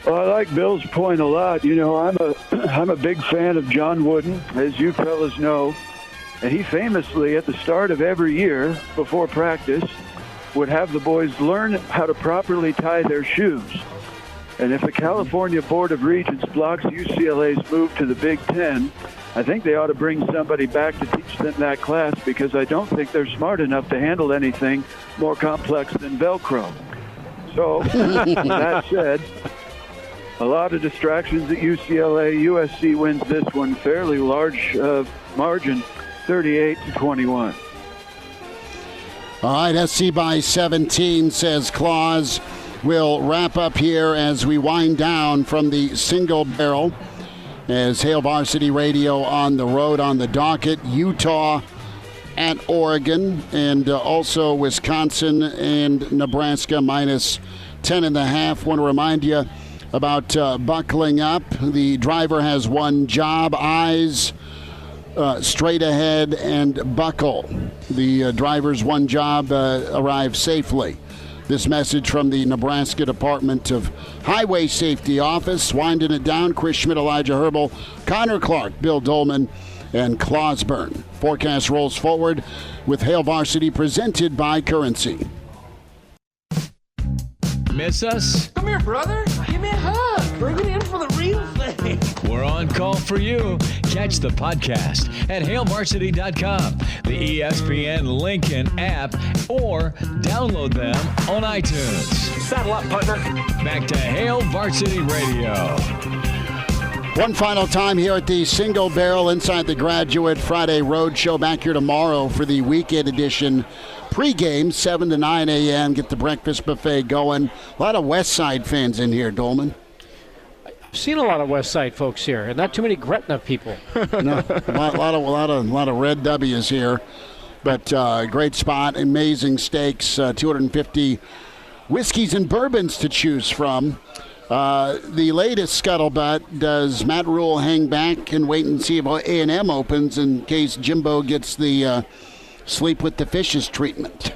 Well, I like Bill's point a lot. You know, I'm a big fan of John Wooden, as you fellas know. And he famously, at the start of every year, before practice, would have the boys learn how to properly tie their shoes. And if the California Board of Regents blocks UCLA's move to the Big Ten, I think they ought to bring somebody back to teach them that class, because I don't think they're smart enough to handle anything more complex than Velcro. So, that said, a lot of distractions at UCLA. USC wins this one fairly large margin, 38-21. All right, SC by 17, says Claus. We'll wrap up here as we wind down from the single barrel. As Hail Varsity Radio on the road on the docket, Utah at Oregon, and also Wisconsin and Nebraska minus 10.5. Want to remind you about buckling up. The driver has one job: eyes straight ahead and buckle. The driver's one job: arrive safely. This message from the Nebraska Department of Highway Safety Office. Winding it down, Chris Schmidt, Elijah Herbel, Connor Clark, Bill Doleman, and Clauseborne. Forecast rolls forward with Hail Varsity, presented by Currency. Miss us? Come here, brother. Give me a hug. Bring it in for the real thing. We're on call for you. Catch the podcast at hailvarsity.com, the ESPN Lincoln app, or download them on iTunes. Saddle up, partner. Back to Hail Varsity Radio. One final time here at the Single Barrel Inside the Graduate Friday Roadshow. Back here tomorrow for the weekend edition. Pre-game, 7 to 9 a.m. Get the breakfast buffet going. A lot of West Side fans in here, Doleman. I've seen a lot of West Side folks here, and not too many Gretna people. No, a lot of red W's here. But great spot, amazing steaks, 250 whiskeys and bourbons to choose from. The latest scuttlebutt: does Matt Rule hang back and wait and see if A&M opens in case Jimbo gets the sleep with the fishes treatment?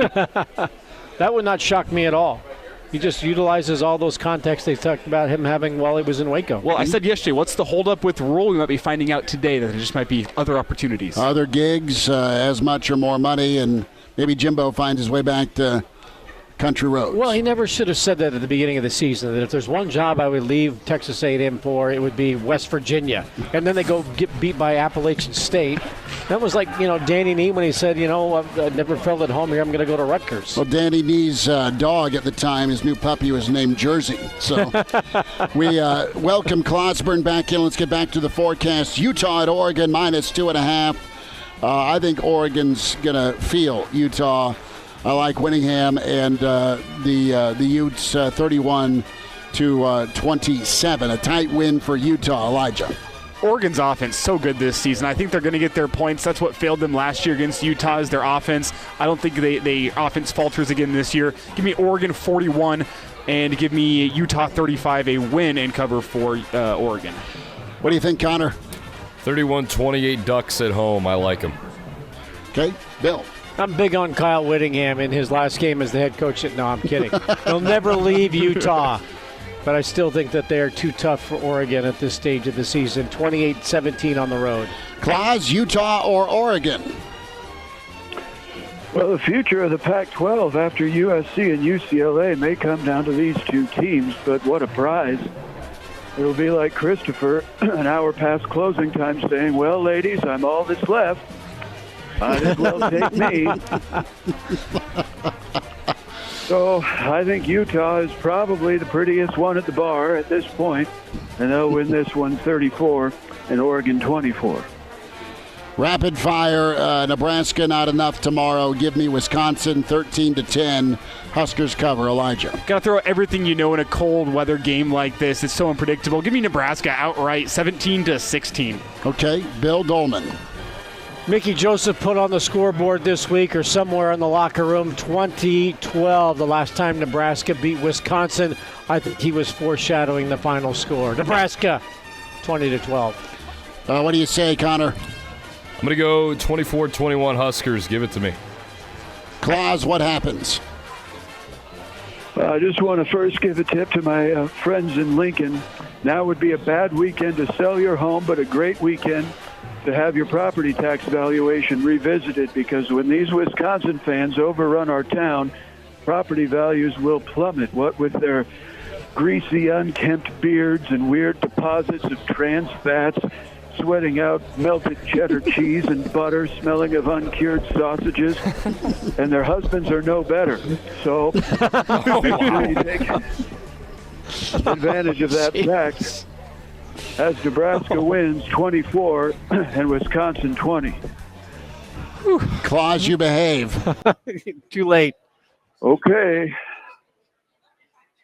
That would not shock me at all. He just utilizes all those contacts they talked about him having while he was in Waco. Well, I said yesterday, what's the holdup with Rule? We might be finding out today that there just might be other opportunities. Other gigs, as much or more money, and maybe Jimbo finds his way back to country roads. Well, he never should have said that at the beginning of the season, that if there's one job I would leave Texas A&M for, it would be West Virginia. And then they go get beat by Appalachian State. That was like, Danny Nee when he said, I never felt at home here, I'm going to go to Rutgers. Well, Danny Nee's dog at the time, his new puppy, was named Jersey. So we welcome Clauseborne back in. Let's get back to the forecast. Utah at Oregon, minus 2.5. I think Oregon's going to feel Utah. I like Winningham and the Utes 31-27. A tight win for Utah. Elijah. Oregon's offense so good this season. I think they're going to get their points. That's what failed them last year against Utah, is their offense. I don't think they offense falters again this year. Give me Oregon 41 and give me Utah 35, a win and cover for Oregon. What do you think, Connor? 31-28 Ducks at home. I like them. Okay, Bill. I'm big on Kyle Whittingham in his last game as the head coach. No, I'm kidding. He'll never leave Utah. But I still think that they are too tough for Oregon at this stage of the season. 28-17 on the road. Claus, Utah or Oregon? Well, the future of the Pac-12 after USC and UCLA may come down to these two teams, but what a prize. It'll be like Christopher, an hour past closing time, saying, well, ladies, I'm all that's left. Might as well take me. So I think Utah is probably the prettiest one at the bar at this point, and they'll win this one 34 and Oregon 24. Rapid fire, Nebraska not enough tomorrow. Give me Wisconsin 13-10. Huskers cover. Elijah. Got to throw everything you know in a cold weather game like this. It's so unpredictable. Give me Nebraska outright, 17-16. Okay, Bill Doleman. Mickey Joseph put on the scoreboard this week or somewhere in the locker room 2012, the last time Nebraska beat Wisconsin. I think he was foreshadowing the final score. Nebraska 20-12. What do you say, Connor? I'm going to go 24-21 Huskers. Give it to me. Claus, what happens? I just want to first give a tip to my friends in Lincoln. Now would be a bad weekend to sell your home, but a great weekend to have your property tax valuation revisited, because when these Wisconsin fans overrun our town, property values will plummet. What with their greasy, unkempt beards and weird deposits of trans fats, sweating out melted cheddar cheese and butter, smelling of uncured sausages, and their husbands are no better. So make sure you take advantage of that fact as Nebraska wins 24 and Wisconsin 20. Claus, you behave. Too late. Okay.